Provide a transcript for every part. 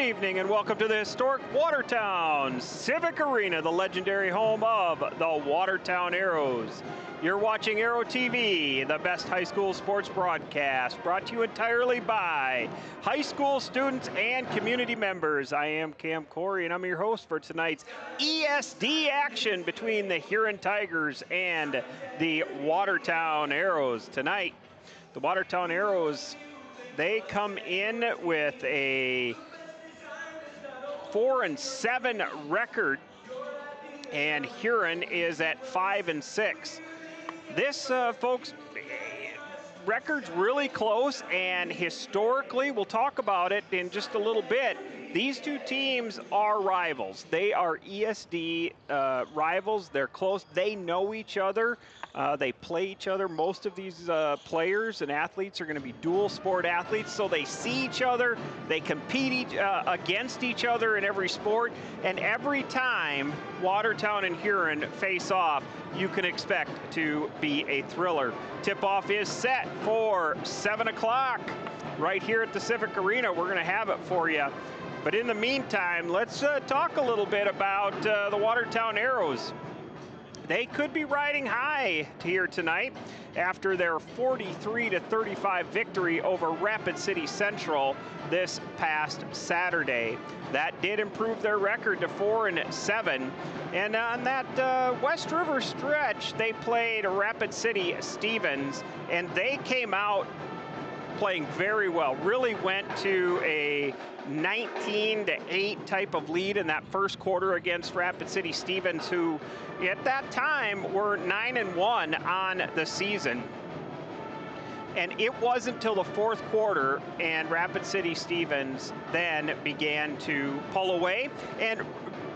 evening and welcome to the historic Watertown Civic Arena, the legendary home of the Watertown Arrows. You're watching Arrow TV, the best high school sports broadcast, brought to you entirely by high school students and community members. I am Cam Corey and I'm your host for tonight's ESD action between the Huron Tigers and the Watertown Arrows. Tonight, the Watertown Arrows, they come in with a 4-7 record, and Huron is at 5-6. This, folks, record's really close, and historically, we'll talk about it in just a little bit. These two teams are rivals. They are ESD rivals. They're close. They know each other. They play each other. Most of these players and athletes are going to be dual sport athletes, so they see each other. They compete against each other in every sport, and every time Watertown and Huron face off, you can expect to be a thriller. Tip-off is set for 7 o'clock right here at the Civic Arena. We're going to have it for you. But in the meantime, let's talk a little bit about the Watertown Arrows. They could be riding high here tonight after their 43-35 victory over Rapid City Central this past Saturday. That did improve their record to 4-7. And on that West River stretch, they played Rapid City Stevens, and they came out playing very well. Really went to a 19-8 type of lead in that first quarter against Rapid City Stevens, who at that time were 9-1 on the season. And it wasn't until the fourth quarter and Rapid City Stevens then began to pull away.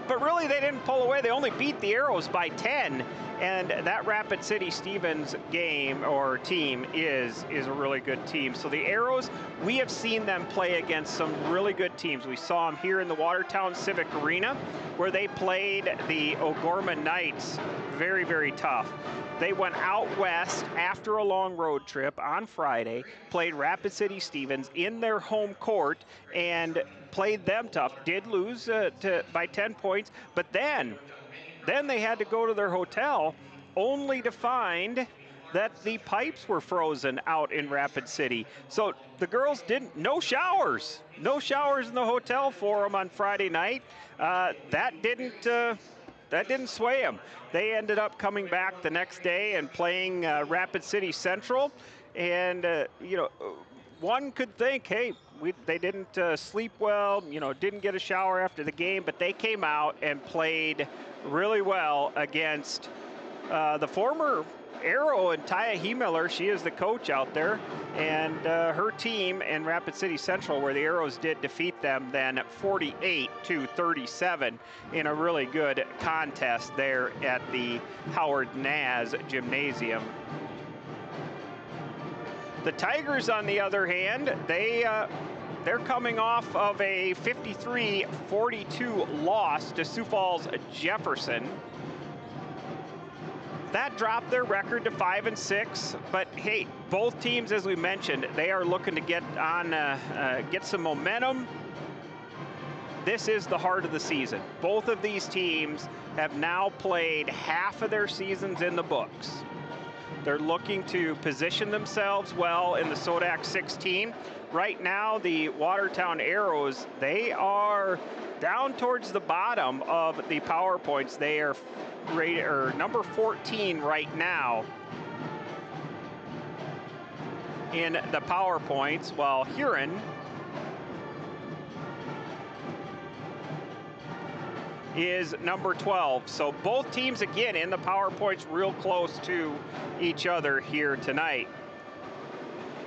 But really, they didn't pull away. They only beat the Arrows by 10. And that Rapid City Stevens game or team is a really good team. So the Arrows, we have seen them play against some really good teams. We saw them here in the Watertown Civic Arena, where they played the O'Gorman Knights. Very, very tough. They went out west after a long road trip on Friday, played Rapid City Stevens in their home court, and played them tough. Did lose by 10 points, but then they had to go to their hotel only to find that the pipes were frozen out in Rapid City. So the girls no showers in the hotel for them on Friday night. That didn't sway them. They ended up coming back the next day and playing Rapid City Central. And, one could think, hey, they didn't sleep well, didn't get a shower after the game, but they came out and played really well against the former Arrow and Taya Hemiller. She is the coach out there, and her team in Rapid City Central, where the Arrows did defeat them then 48-37 in a really good contest there at the Howard Naz Gymnasium. The Tigers, on the other hand, they're coming off of a 53-42 loss to Sioux Falls Jefferson. That dropped their record to 5-6, but hey, both teams, as we mentioned, they are looking to get some momentum. This is the heart of the season. Both of these teams have now played half of their seasons in the books. They're looking to position themselves well in the Sodak 16. Right now, the Watertown Arrows, they are down towards the bottom of the power points. They are rated, or number 14 right now in the power points, while Huron is number 12. So both teams, again, in the power points, real close to each other here tonight.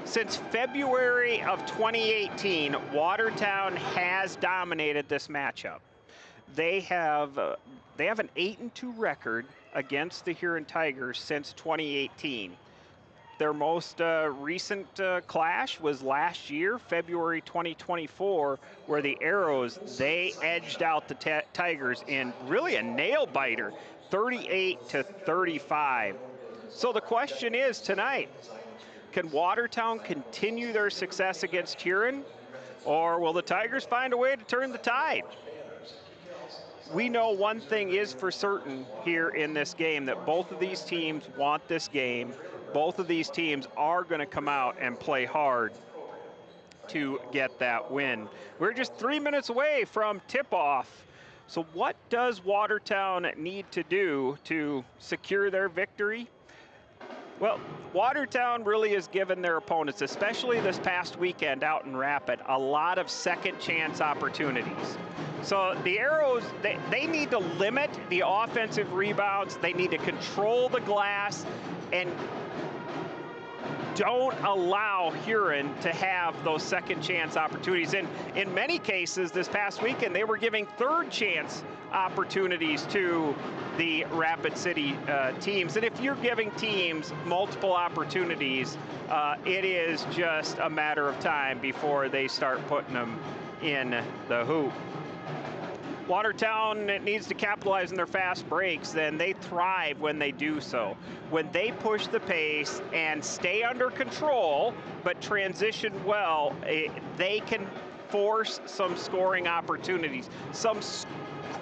Since February of 2018, Watertown has dominated this matchup. They have an 8-2 record against the Huron Tigers since 2018. Their most recent clash was last year, February 2024, where the Arrows, they edged out the Tigers in really a nail-biter, 38-35. So the question is tonight, can Watertown continue their success against Huron? or will the Tigers find a way to turn the tide? We know one thing is for certain here in this game, that both of these teams want this game. Both of these teams are going to come out and play hard to get that win. We're just 3 minutes away from tip-off. So what does Watertown need to do to secure their victory? Well, Watertown really has given their opponents, especially this past weekend out in Rapid, a lot of second chance opportunities. So the Arrows, they need to limit the offensive rebounds. They need to control the glass and don't allow Huron to have those second chance opportunities. And in many cases this past weekend, they were giving third chance opportunities to the Rapid City teams. And if you're giving teams multiple opportunities, it is just a matter of time before they start putting them in the hoop. Watertown needs to capitalize on their fast breaks, then they thrive when they do so. When they push the pace and stay under control, but transition well, they can force some scoring opportunities, some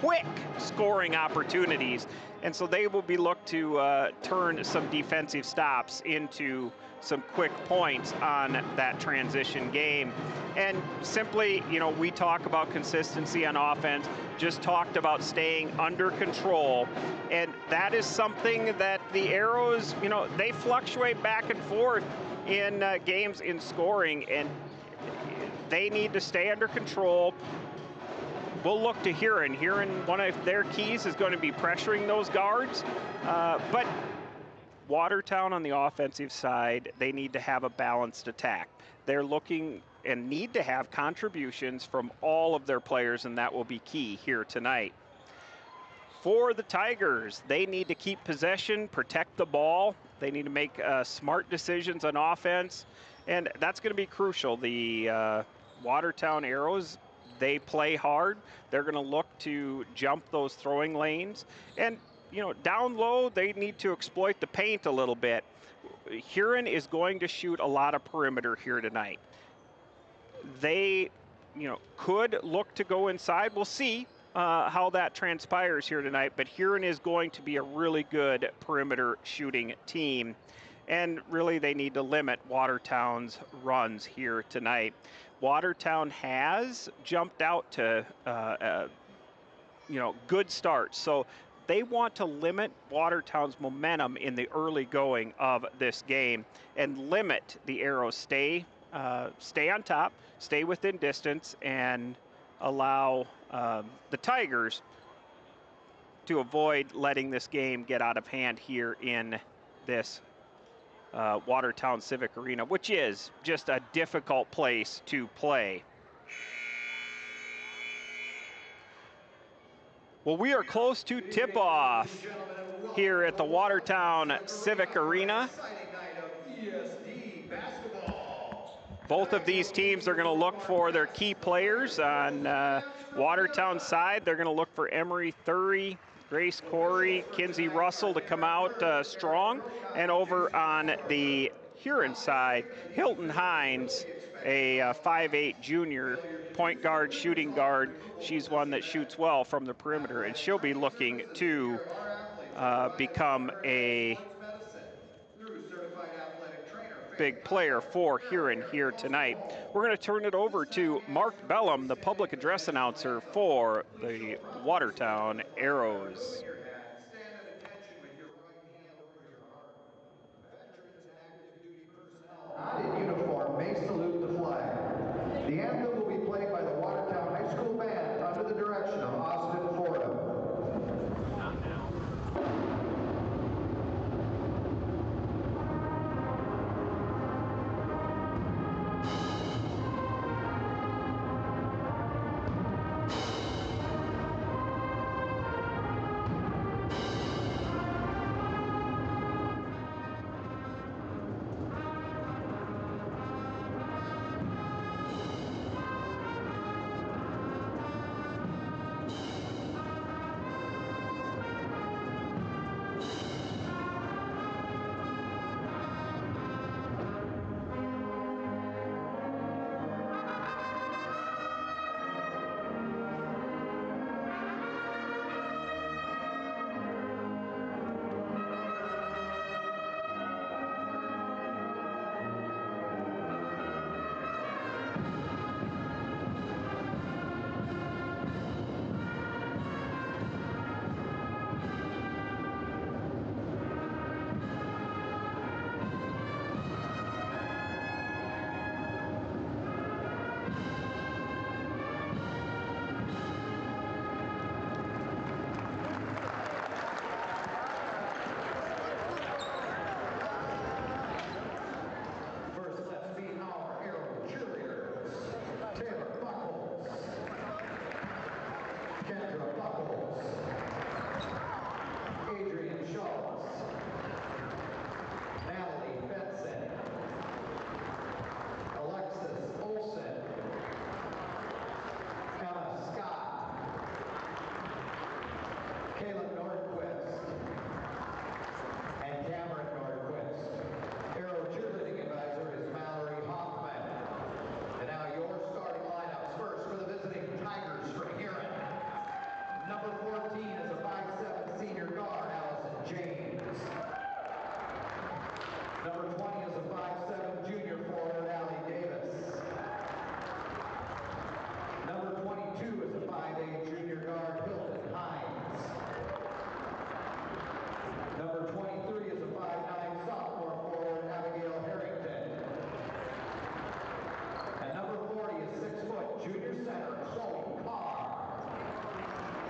quick scoring opportunities. And so they will be looked to turn some defensive stops into some quick points on that transition game. And simply, you know, we talk about consistency on offense, just talked about staying under control. And that is something that the Arrows, you know, they fluctuate back and forth in games in scoring, and they need to stay under control. We'll look to Huron. Huron, one of their keys is going to be pressuring those guards, but Watertown on the offensive side, they need to have a balanced attack. They're looking and need to have contributions from all of their players, and that will be key here tonight. For the Tigers, they need to keep possession, protect the ball. They need to make smart decisions on offense, and that's going to be crucial. The Watertown Arrows, they play hard. They're going to look to jump those throwing lanes, and you know, down low, they need to exploit the paint a little bit. Huron is going to shoot a lot of perimeter here tonight. They, you know, could look to go inside. We'll see how that transpires here tonight, but Huron is going to be a really good perimeter shooting team. And really, they need to limit Watertown's runs here tonight. Watertown has jumped out to, you know, good starts. So they want to limit Watertown's momentum in the early going of this game and limit the Arrows. Stay on top, stay within distance, and allow the Tigers to avoid letting this game get out of hand here in this Watertown Civic Arena, which is just a difficult place to play. Well, we are close to tip-off here at the Watertown Civic Arena. Both of these teams are going to look for their key players. On Watertown side, they're going to look for Emery Thury, Grace Corey, Kinsey Russell to come out strong. And over on the Huron side, Hilton Hines, a 5'8" junior point guard, shooting guard. She's one that shoots well from the perimeter, and she'll be looking to become a big player for Huron here tonight. We're going to turn it over to Mark Bellum, the public address announcer for the Watertown Arrows. In uniform may salute the flag. The anthem will be played by the Watertown High School Band under the direction of Austin Fordham.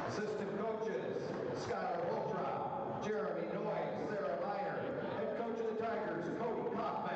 Assistant coaches, Skylar Holtrop, Jeremy Noyes, Sarah Miner. Head coach of the Tigers, Cody Kaufman.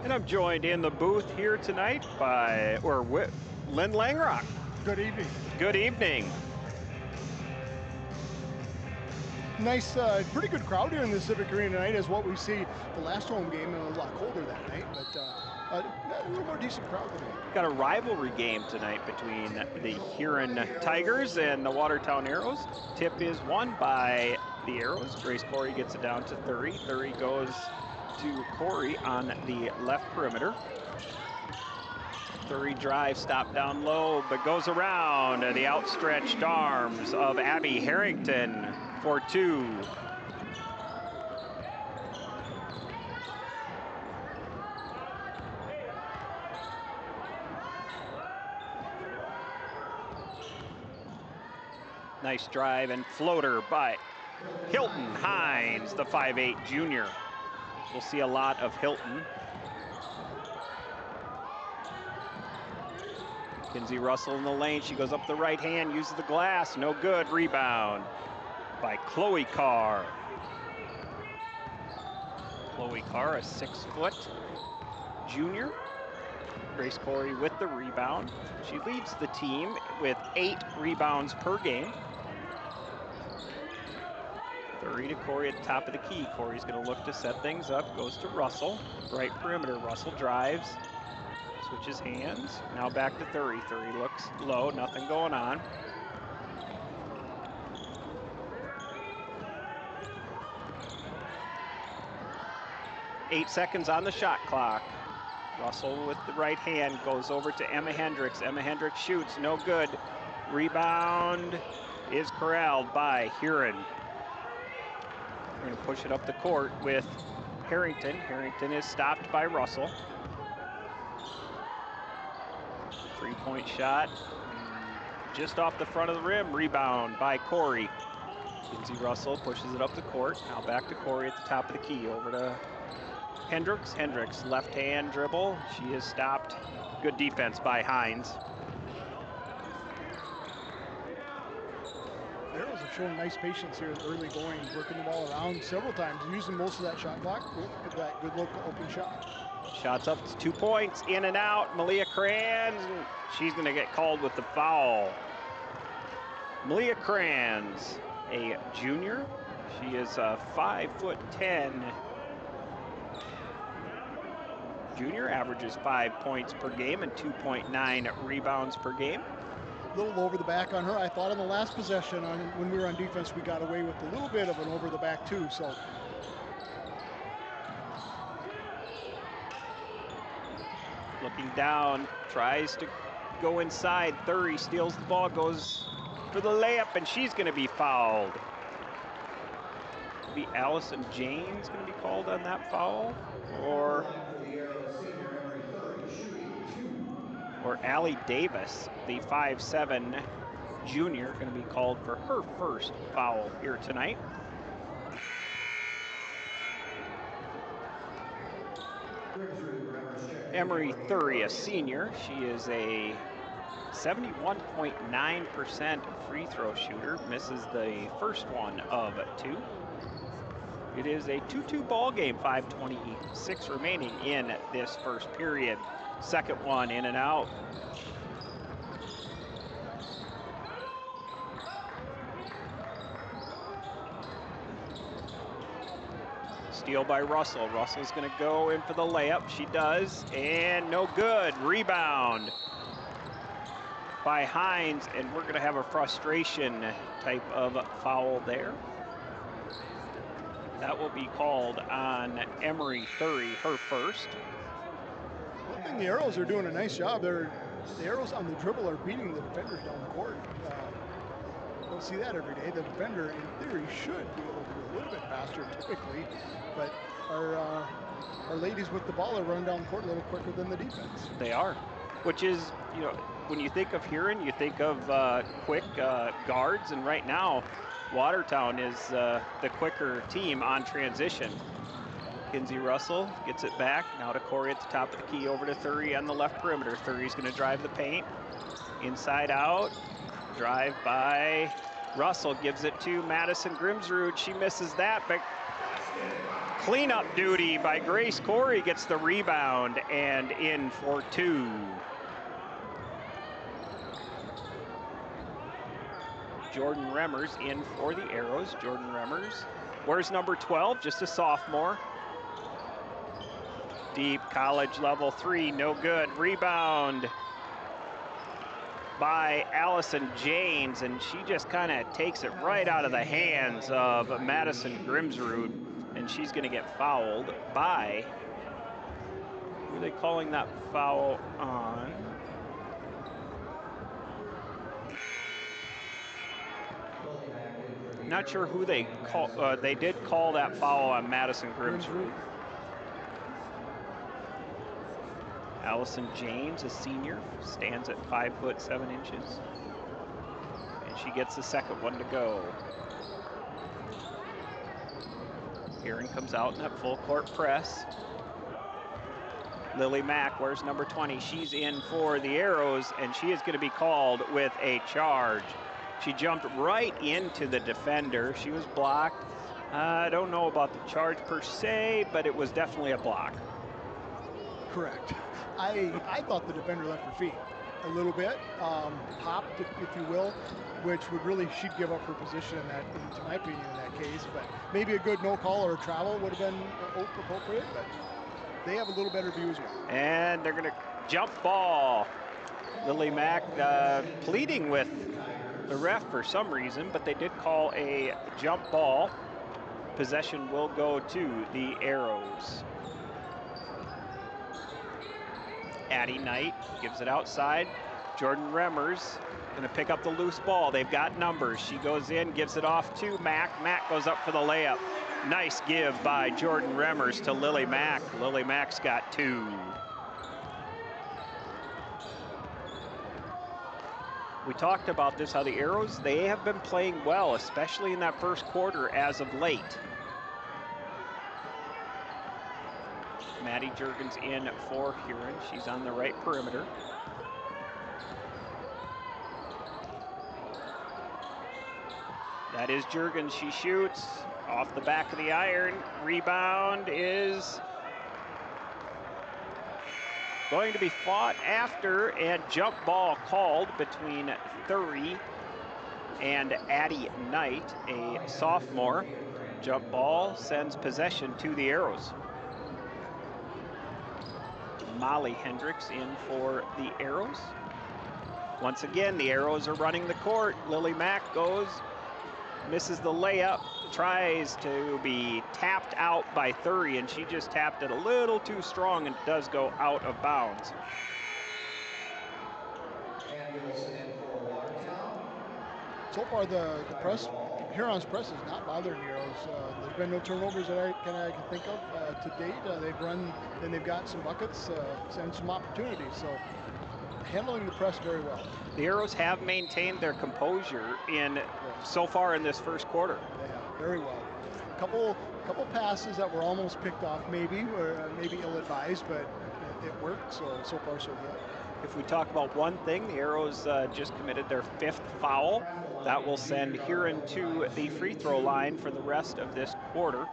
And I'm joined in the booth here tonight with Lynn Langrock. Good evening. Good evening. Nice, pretty good crowd here in the Civic Arena tonight, as what we see the last home game. It was a lot colder that night, but a little more decent crowd tonight. Got a rivalry game tonight between the Huron Tigers and the Watertown Arrows. Tip is won by the Arrows. Grace Corey gets it down to 30. 30 goes to Corey on the left perimeter. 30 drive, stop down low, but goes around the outstretched arms of Abby Harrington for two. Nice drive and floater by Hilton Hines, the 5'8" junior. We'll see a lot of Hilton. Kinsey Russell in the lane. She goes up the right hand, uses the glass. No good. Rebound by Chloe Carr. Chloe Carr, a 6-foot junior. Grace Corey with the rebound. She leads the team with 8 rebounds per game. 30 to Corey at the top of the key. Corey's going to look to set things up. Goes to Russell. Right perimeter. Russell drives. Switches hands. Now back to 30. 30 looks low. Nothing going on. Eight seconds on the shot clock. Russell with the right hand goes over to Emma Hendricks. Emma Hendricks shoots. No good. Rebound is corralled by Huron. We're going to push it up the court with Harrington. Harrington is stopped by Russell. Three-point shot just off the front of the rim. Rebound by Corey. Kinsey Russell pushes it up the court. Now back to Corey at the top of the key. Over to Hendricks. Hendricks left hand dribble. She is stopped. Good defense by Hines. Arrows have shown nice patience here early going, working the ball around several times, using most of that shot clock with that good look open shot. Shots up to 2 points, in and out. Malia Kranz, she's going to get called with the foul. Malia Kranz, a junior. She is a 5'10" junior, averages 5 points per game and 2.9 rebounds per game. A little over the back on her. I thought in the last possession when we were on defense, we got away with a little bit of an over the back too. So looking down, tries to go inside. 30 steals the ball, goes for the layup, and she's going to be fouled. Be Allison James going to be called on that foul, or or Allie Davis, the 5'7" junior, going to be called for her first foul here tonight. Emery Thury, a senior. She is a 71.9% free throw shooter, misses the first one of 2. It is a 2-2 ball game, 5:26 remaining in this first period. Second one in and out. Steal by Russell. Russell's going to go in for the layup. She does, and no good. Rebound by Hines, and we're going to have a frustration type of foul there. That will be called on Emery Thury, her first. One thing the Arrows are doing a nice job. The Arrows on the dribble are beating the defenders down the court. Don't see that every day. The defender, in theory, should be able to be a little bit faster typically, but our ladies with the ball are running down the court a little quicker than the defense. They are, which is, you know, when you think of Huron, you think of quick guards, and right now, Watertown is the quicker team on transition. Kinsey Russell gets it back, now to Corey at the top of the key, over to Thury on the left perimeter. Thury's going to drive the paint, inside out, drive by Russell, gives it to Madison Grimsrud. She misses that, but cleanup duty by Grace Corey, gets the rebound and in for 2. Jordan Remmers in for the Arrows. Jordan Remmers, where's number 12? Just a sophomore. Deep, college level 3, no good. Rebound by Allison Janes, and she just kind of takes it right out of the hands of Madison Grimsrud, and she's going to get fouled by, who are they calling that foul on? Not sure who they call. They did call that foul on Madison Grimsrud. Allison James, a senior, stands at 5'7" and she gets the second one to go. Huron comes out in that full court press. Lily Mack, where's number 20? She's in for the Arrows, and she is going to be called with a charge. She jumped right into the defender. She was blocked. I don't know about the charge per se, but it was definitely a block. Correct. I thought the defender left her feet a little bit, popped, if you will, which would really, she'd give up her position in that, to my opinion, in that case. But maybe a good no call or a travel would have been appropriate, but they have a little better view as well. And they're going to jump ball. Lily Mack pleading with the ref for some reason, but they did call a jump ball. Possession will go to the Arrows. Addie Knight gives it outside. Jordan Remmers going to pick up the loose ball. They've got numbers. She goes in, gives it off to Mack. Mack goes up for the layup. Nice give by Jordan Remmers to Lily Mack. Lily Mack's got 2. We talked about this, how the Arrows, they have been playing well, especially in that first quarter as of late. Maddie Juergens in for Huron. She's on the right perimeter. That is Juergens. She shoots off the back of the iron. Rebound is going to be fought after, and jump ball called between Thury and Addie Knight, a sophomore. Jump ball sends possession to the Arrows. Molly Hendricks in for the Arrows. Once again, the Arrows are running the court. Lily Mack goes, misses the layup, tries to be tapped out by Thury, and she just tapped it a little too strong, and it does go out of bounds. So far, the press, Huron's press is not bothering the Arrows. There's been no turnovers that I can think of to date. They've run, and they've got some buckets and some opportunities. So handling the press very well. The Arrows have maintained their composure so far in this first quarter. They have very well. Couple passes that were almost picked off, maybe, or maybe ill-advised, but it worked. So far so good. If we talk about one thing, the Arrows just committed their 5th foul. That will send Huron to the free throw line for the rest of this quarter.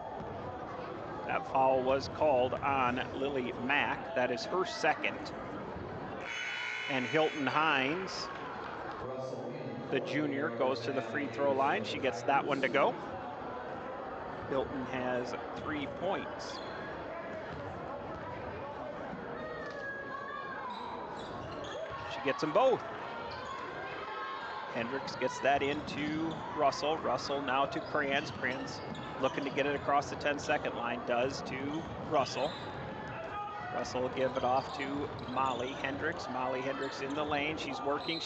That foul was called on Lily Mack. That is her 2nd. And Hilton Hines, the junior, goes to the free throw line. She gets that one to go. Hilton has 3 points. She gets them both. Hendricks gets that into Russell. Russell now to Kranz. Kranz looking to get it across the 10-second line. Does to Russell. Russell will give it off to Molly Hendricks. Molly Hendricks in the lane. She's working.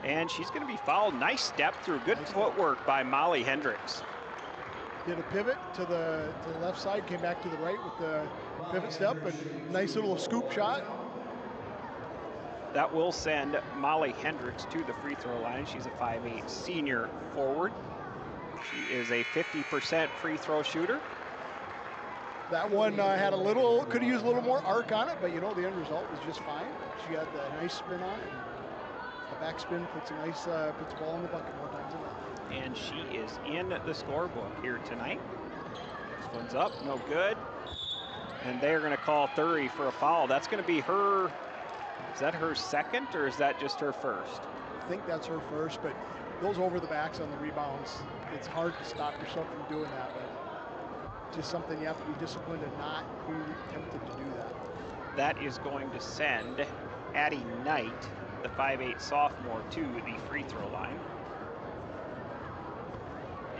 And she's going to be fouled. Nice step through. Good footwork by Molly Hendricks. Did a pivot to the left side, came back to the right with the pivot step, and nice little scoop shot. That will send Molly Hendricks to the free throw line. She's a 5'8" senior forward. She is a 50% free throw shooter. That one could have used a little more arc on it, but the end result was just fine. She got the nice spin on it. A backspin puts puts the ball in the bucket more times than not. And she is in the scorebook here tonight. Next one's up, no good. And they're going to call Thury for a foul. That's going to be her. Is that her 2nd, or is that just her 1st? I think that's her 1st, but those over the backs on the rebounds, it's hard to stop yourself from doing that, but just something you have to be disciplined and not be tempted to do that. That is going to send Addie Knight, the 5'8" sophomore, to the free throw line.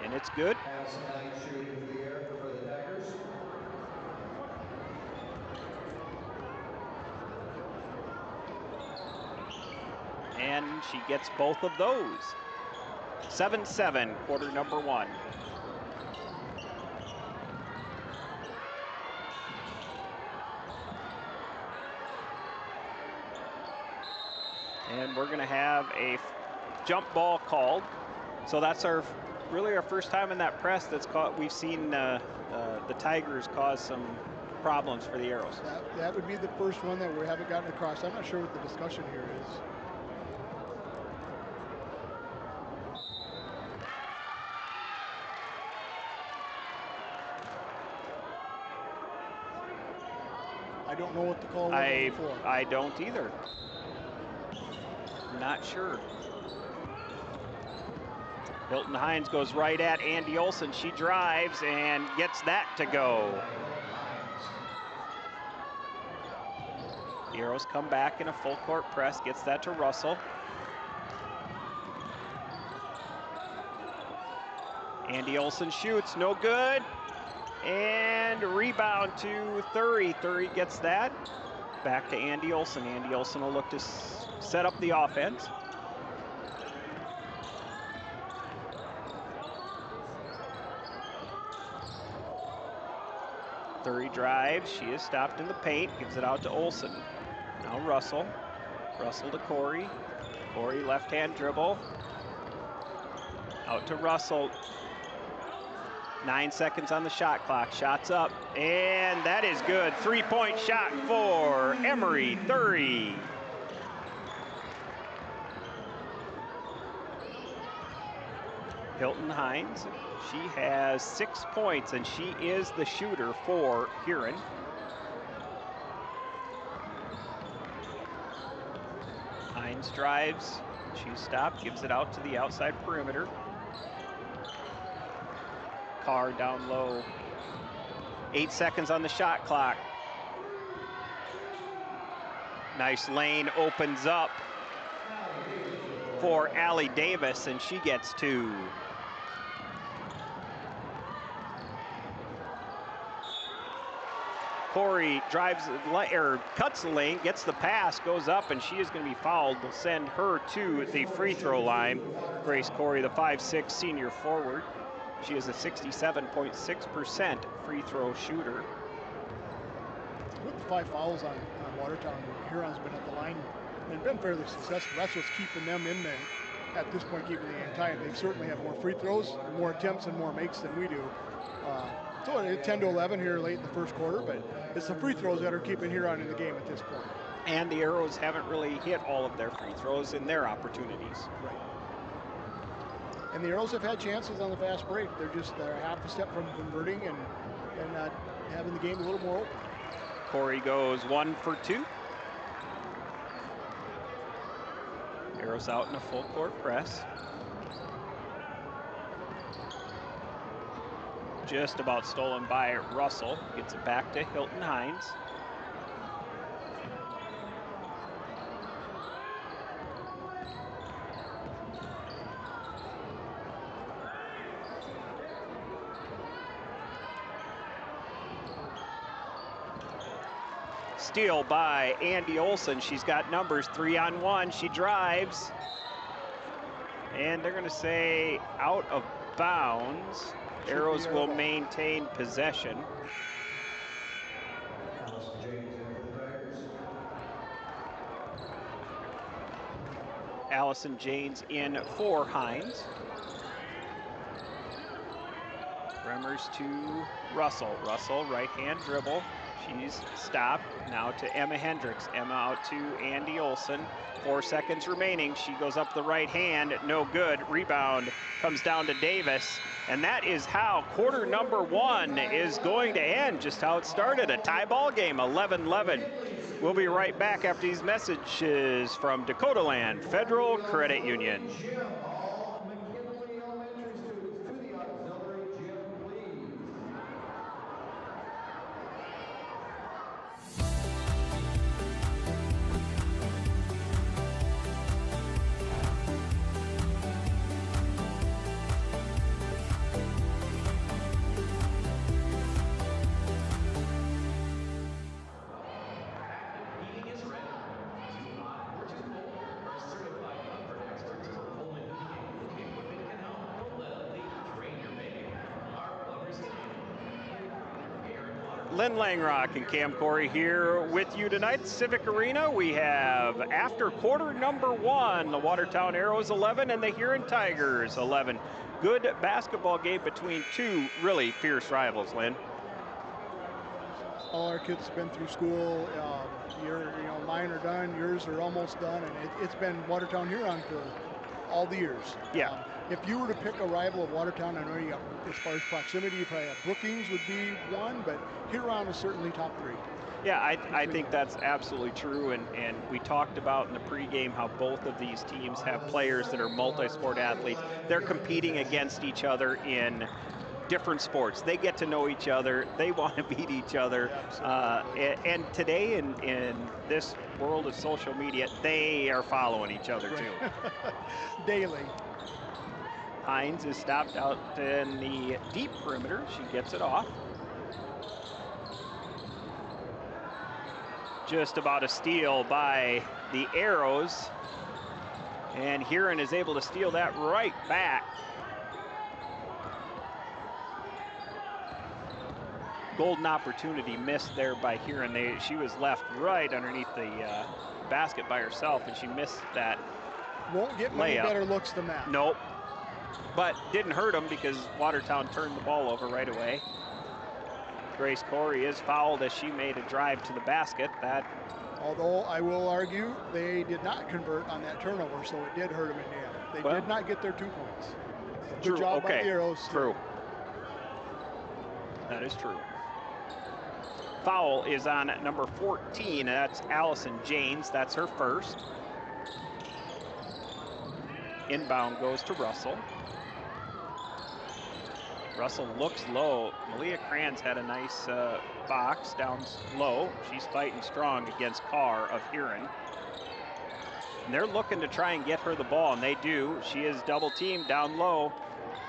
And it's good. And she gets both of those. 7-7, quarter number 1. And we're going to have a jump ball called. So that's really our first time in that press that's caught. We've seen the Tigers cause some problems for the Arrows. That would be the first one that we haven't gotten across. I'm not sure what the discussion here is. I don't know what the call was before. I don't either. Not sure. Hilton Hines goes right at Andy Olson. She drives and gets that to go. The Arrows come back in a full court press, gets that to Russell. Andy Olson shoots, no good. And rebound to Thury. Thury gets that. Back to Andy Olson. Andy Olson will look to set up the offense. Thury drives. She is stopped in the paint. Gives it out to Olson. Now Russell. Russell to Corey. Corey left-hand dribble. Out to Russell. 9 seconds on the shot clock. Shots up, and that is good. 3-point shot for Emery Thury. Hilton Hines, she has 6 points, and she is the shooter for Huron. Hines drives, she's stopped, gives it out to the outside perimeter. Carr down low. 8 seconds on the shot clock. Nice lane opens up for Allie Davis, and she gets 2. Corey drives, or cuts the lane, gets the pass, goes up, and she is going to be fouled. Will send her to the free throw line. Grace Corey, the 5'6" senior forward. She is a 67.6% free throw shooter. With the 5 fouls on Watertown, Huron's been at the line and been fairly successful. That's what's keeping them in there at this point, keeping the game tight. They certainly have more free throws, more attempts, and more makes than we do. So it's 10-11 here late in the first quarter, but it's the free throws that are keeping Huron in the game at this point. And the Arrows haven't really hit all of their free throws in their opportunities. Right. And the Arrows have had chances on the fast break. They're half a step from converting and having the game a little more open. Corey goes 1 for 2. Arrows out in a full court press. Just about stolen by Russell. Gets it back to Hilton Hines. Steal by Andy Olson. She's got numbers 3-on-1. She drives. And they're going to say out of bounds. Arrows will maintain possession. Allison Janes in for Hines. Bremmers to Russell. Russell, right-hand dribble. She's stopped. Now to Emma Hendricks. Emma out to Andy Olson. 4 seconds remaining. She goes up the right hand. No good. Rebound comes down to Davis. And that is how quarter number 1 is going to end. Just how it started. A tie ball game, 11-11. We'll be right back after these messages from Dakota Land Federal Credit Union. Lynn Langrock and Cam Corey here with you tonight. Civic Arena, we have after quarter number 1, the Watertown Arrows 11 and the Huron Tigers 11. Good basketball game between two really fierce rivals, Lynn. All our kids have been through school. Mine are done, yours are almost done, and it's been Watertown Huron for all the years. Yeah. If you were to pick a rival of Watertown, I know you got, as far as proximity, you probably have Brookings would be one, but Huron is certainly top 3. Yeah, I think that's absolutely true, and we talked about in the pregame how both of these teams have players that are multi-sport athletes. They're competing against each other in different sports. They get to know each other. They want to beat each other. And today in this world of social media, they are following each other too. Daily. Hines is stopped out in the deep perimeter. She gets it off. Just about a steal by the Arrows. And Huron is able to steal that right back. Golden opportunity missed there by Huron. She was left right underneath the basket by herself, and she missed that. Won't get many better looks than that. Nope. But didn't hurt them because Watertown turned the ball over right away. Grace Corey is fouled as she made a drive to the basket. Although I will argue they did not convert on that turnover, so it did hurt them in the end. They did not get their 2 points. Good job by the Arrows. True. That is true. Foul is on number 14. That's Allison Janes. That's her first. Inbound goes to Russell. Russell looks low. Malia Kranz had a nice box down low. She's fighting strong against Carr of Huron. And they're looking to try and get her the ball, and they do. She is double teamed down low.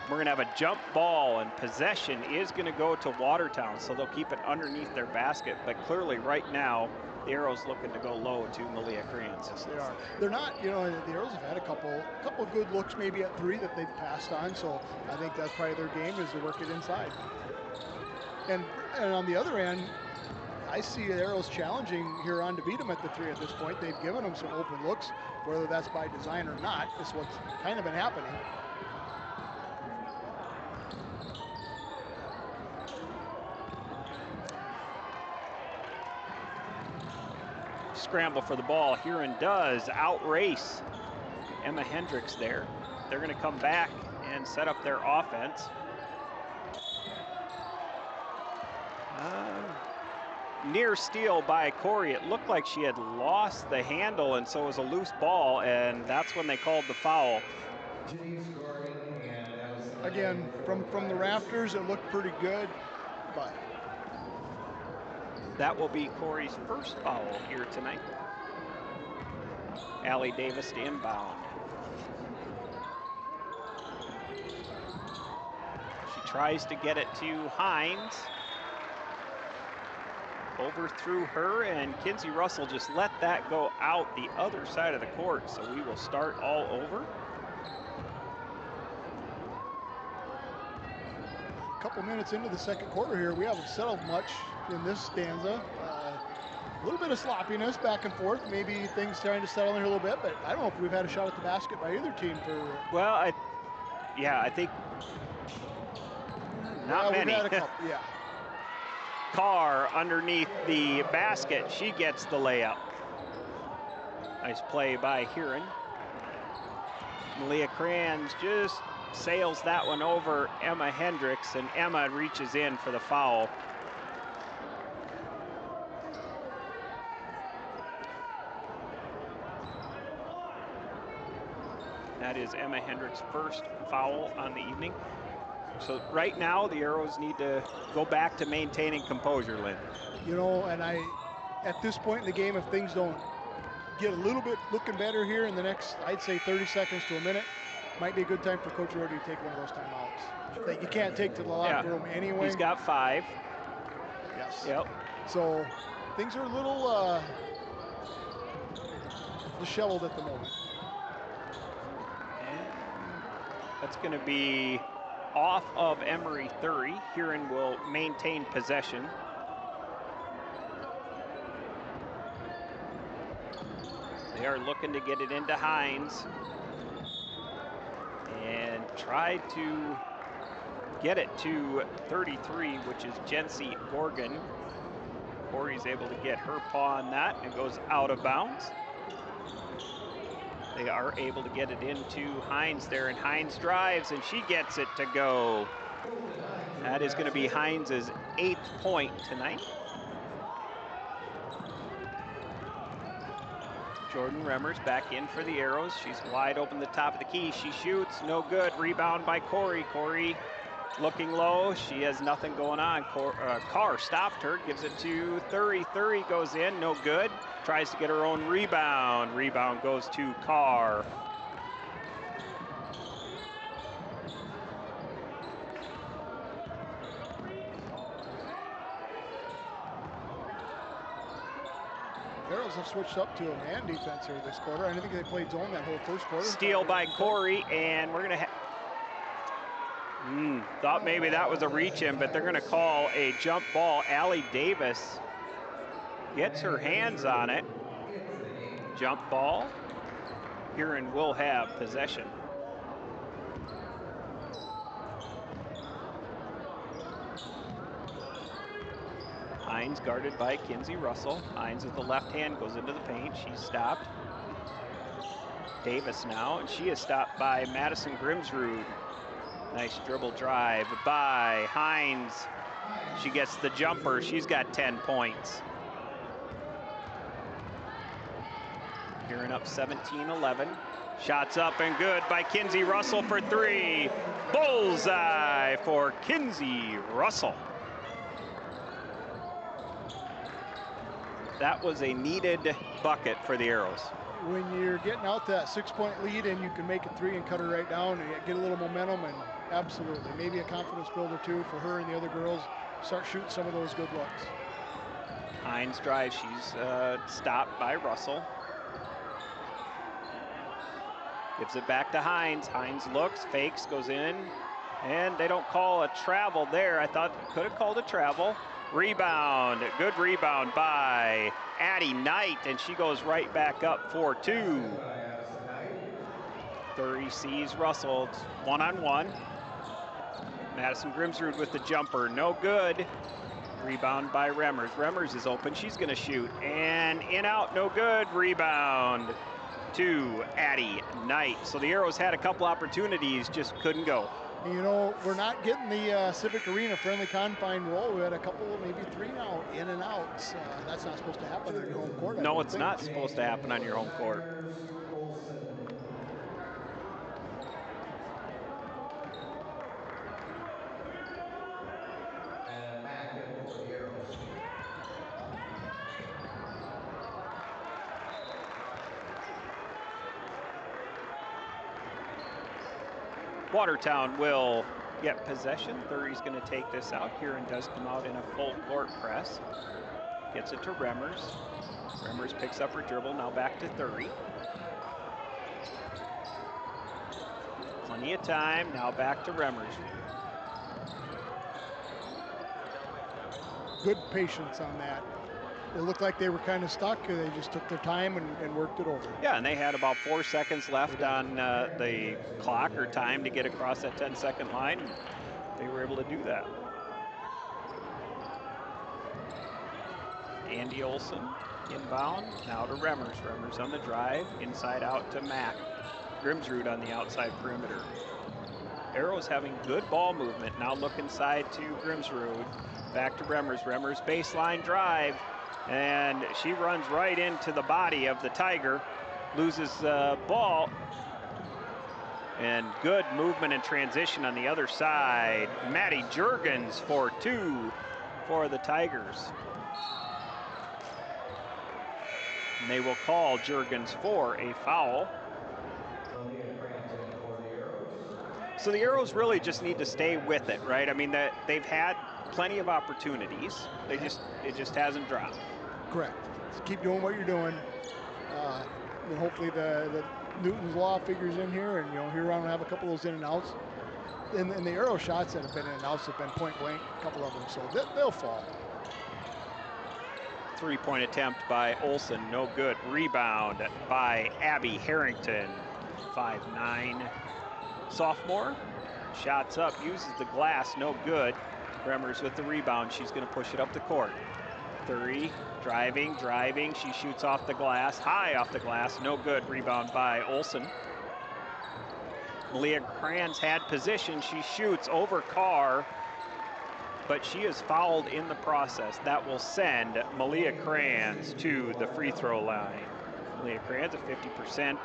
We're going to have a jump ball, and possession is going to go to Watertown, so they'll keep it underneath their basket. But clearly right now, the Arrows looking to go low to Malia Kranz. Yes, they are. They're not, the Arrows have had a couple good looks maybe at 3 that they've passed on, so I think that's probably their game is to work it inside. And on the other end, I see the Arrows challenging Huron to beat them at the 3 at this point. They've given them some open looks, whether that's by design or not. It's what's kind of been happening. Scramble for the ball. Huron does outrace Emma Hendricks there. They're going to come back and set up their offense. Near steal by Corey. It looked like she had lost the handle, and so it was a loose ball, and that's when they called the foul. Again, from the rafters, it looked pretty good, but that will be Corey's first foul here tonight. Allie Davis to inbound. She tries to get it to Hines. Overthrew her, and Kinsey Russell just let that go out the other side of the court, so we will start all over. A couple minutes into the second quarter here, we haven't settled much in this stanza. A little bit of sloppiness back and forth, maybe things trying to settle in here a little bit, but I don't know if we've had a shot at the basket by either team for... Well, I think not many. We've had a couple, yeah. Carr underneath the basket. She gets the layup. Nice play by Huron. Malia Kranz just sails that one over Emma Hendricks, and Emma reaches in for the foul. That is Emma Hendricks' first foul on the evening. So right now, the Arrows need to go back to maintaining composure, Lynn. You know, and at this point in the game, if things don't get a little bit looking better here in the next, I'd say 30 seconds to a minute, might be a good time for Coach Rody to take one of those timeouts that you can't take to the locker room anyway. He's got 5. Yes. Yep. So things are a little disheveled at the moment. And that's going to be off of Emery Thury. Huron will maintain possession. They are looking to get it into Hines and try to get it to 33, which is Jency Gorgon. Corey's able to get her paw on that and goes out of bounds. They are able to get it into Hines there, and Hines drives, and she gets it to go. That is going to be Hines' 8th point tonight. Jordan Remmers back in for the Arrows. She's wide open the top of the key. She shoots, no good. Rebound by Corey. Corey looking low. She has nothing going on. Carr stopped her, gives it to Thury. Thury goes in, no good. Tries to get her own rebound. Rebound goes to Carr. Arrows have switched up to a man defense here this quarter. I think they played zone that whole first quarter. Steal by Corey, and we're going to thought maybe that was a reach in, but they're going to call a jump ball. Allie Davis gets her hands on it. Jump ball. Huron will have possession. Hines guarded by Kinsey Russell. Hines with the left hand goes into the paint. She's stopped. Davis now, and she is stopped by Madison Grimsrud. Nice dribble drive by Hines. She gets the jumper. She's got 10 points. Huron up 17-11. Shots up and good by Kinsey Russell for 3. Bullseye for Kinsey Russell. That was a needed bucket for the Arrows. When you're getting out that 6-point lead and you can make a 3 and cut her right down and get a little momentum, and absolutely, maybe a confidence builder too for her and the other girls, start shooting some of those good looks. Hines drives, she's stopped by Russell. Gives it back to Hines. Hines looks, fakes, goes in, and they don't call a travel there. I thought could have called a travel. Rebound, good rebound by Addie Knight, and she goes right back up for 2. Thury sees Russell, one-on-one. Madison Grimsrud with the jumper, no good. Rebound by Remmers. Remmers is open, she's gonna shoot, and in out, no good. Rebound to Addie Knight. So the Arrows had a couple opportunities, just couldn't go. You know, we're not getting the Civic Arena friendly confine roll. We had a couple, maybe 3 now, in and outs. That's not supposed to happen on your home court. No, it's not supposed to happen on your home court. And Mack in for the Arrows. Watertown will get possession. Thury's going to take this out. Huron does come out in a full court press. Gets it to Remmers. Remmers picks up her dribble, now back to Thury. Plenty of time, now back to Remmers. Good patience on that. It looked like they were kind of stuck. They just took their time and worked it over. Yeah, and they had about 4 seconds left on the clock or time to get across that 10-second line. They were able to do that. Andy Olson inbound, now to Remmers. Remmers on the drive, inside out to Mack. Grimsrud on the outside perimeter. Arrows having good ball movement. Now look inside to Grimsrud. Back to Remmers. Remmers baseline drive. And she runs right into the body of the Tiger. Loses ball. And good movement and transition on the other side. Maddie Jurgens for 2 for the Tigers. And they will call Jurgens for a foul. So the Arrows really just need to stay with it, right? I mean, they've had plenty of opportunities. It just hasn't dropped. Correct. Just keep doing what you're doing. And hopefully the Newton's Law figures in here, and Huron will have a couple of those in and outs. And the Arrow shots that have been in and outs have been point blank, a couple of them, so they'll fall. 3-point attempt by Olson, no good. Rebound by Abby Harrington, 5'9" sophomore. Shots up, uses the glass, no good. Remmers with the rebound, she's gonna push it up the court. Thury, driving, she shoots off the glass, high off the glass, no good. Rebound by Olson. Malia Kranz had position, she shoots over Carr, but she is fouled in the process. That will send Malia Kranz to the free throw line. Malia Kranz, a 50%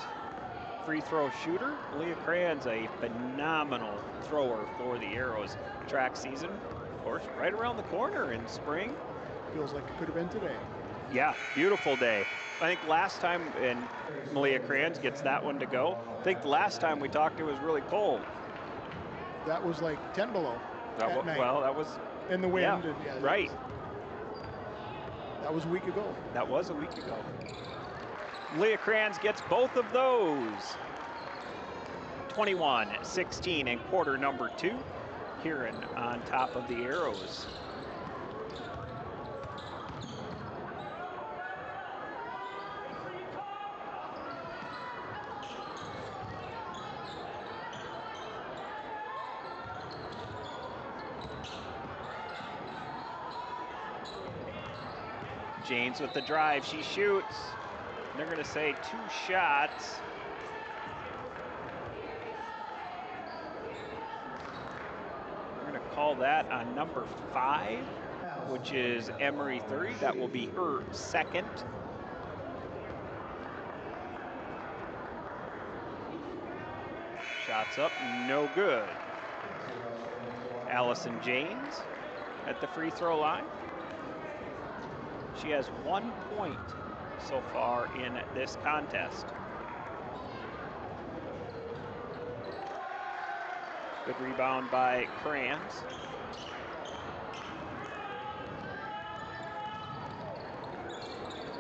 free throw shooter. Malia Kranz, a phenomenal thrower for the Arrows. Track season, of course, right around the corner in spring. Feels like it could have been today. Yeah, beautiful day. I think last time, and Malia Kranz gets that one to go, I think the last time we talked it was really cold. That was like 10 below at night. Well, that was... In the wind. Yeah, and, yeah, right. That was a week ago. That was a week ago. Malia Kranz gets both of those. 21-16 in quarter number 2. Huron on top of the Arrows. James with the drive, she shoots. They're gonna say 2 shots. We're gonna call that on number 5, which is Emery Thury. That will be her second. Shots up, no good. Allison James at the free throw line. She has 1 point so far in this contest. Good rebound by Kranz.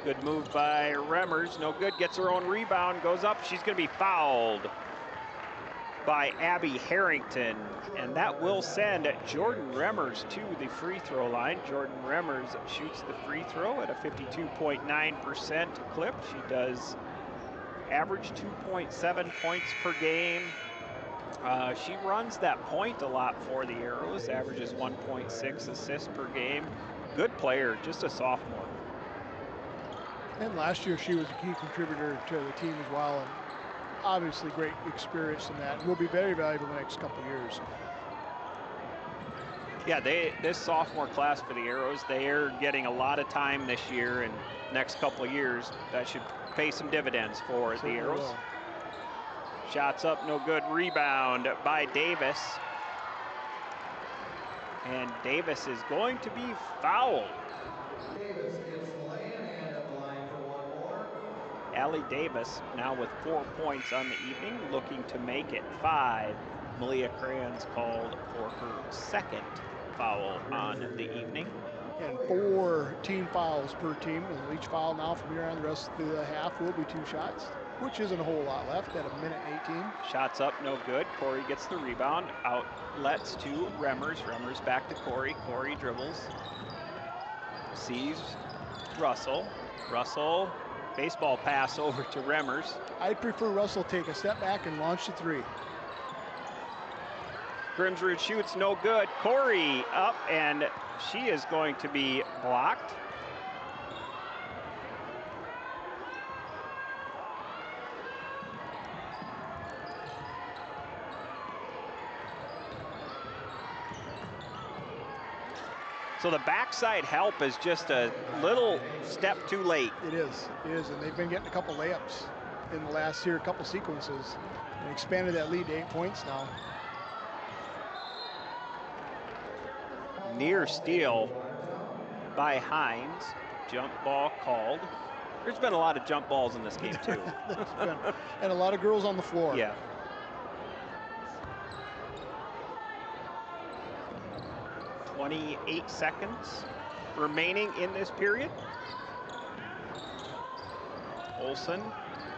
Good move by Remmers, no good, gets her own rebound, goes up, she's gonna be fouled. by Abby Harrington, and that will send Jordan Remmers to the free throw line. Jordan Remmers shoots the free throw at a 52.9% clip. She does average 2.7 points per game. She runs that point a lot for the Arrows, averages 1.6 assists per game. Good player, just a sophomore. And last year she was a key contributor to the team as well, and obviously great experience in that. Will be very valuable the next couple of years. Yeah, this sophomore class for the Arrows, they are getting a lot of time this year and next couple of years. That should pay some dividends for the Arrows. Shots up, no good. Rebound by Davis. And Davis is going to be fouled. Davis gets the lay-in and at the line for one more. Allie Davis now with 4 points on the evening, looking to make it 5. Malia Crayons called for her second foul on the evening. And 4 team fouls per team, and each foul now from here on the rest of the half will be 2 shots, which isn't a whole lot left at 1:18. Shots up, no good. Corey gets the rebound. Outlets to Remmers. Remmers back to Corey. Corey dribbles. Sees Russell. Russell, baseball pass over to Remmers. I'd prefer Russell take a step back and launch the 3. Grimsrud shoots, no good. Corey up, and she is going to be blocked. So the backside help is just a little step too late. It is, and they've been getting a couple layups in the last here, a couple sequences, and expanded that lead to 8 points now. Near steal by Hines. Jump ball called. There's been a lot of jump balls in this game too. And a lot of girls on the floor. Yeah. .28 seconds remaining in this period. Olsen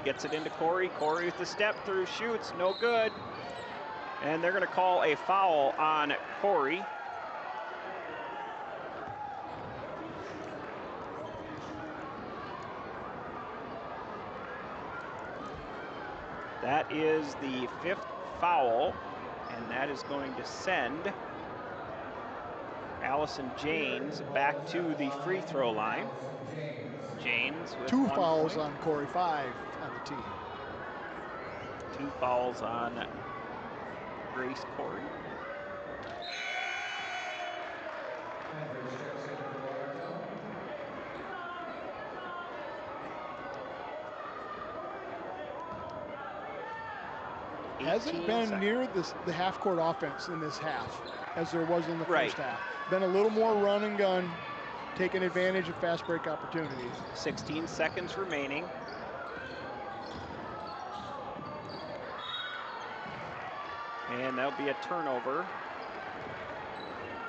gets it into Corey. Corey with the step through, shoots, no good. And they're going to call a foul on Corey. That is the 5th foul, and that is going to send Allison Janes back to the free throw line. Janes with 2 1 fouls point. on Corey, 5 on the team. 2 fouls on Grace Corey. Hasn't been seconds. near the half-court offense in this half as there was in the Right. first half. Been a little more run and gun, taking advantage of fast break opportunities. 16 seconds remaining. And that'll be a turnover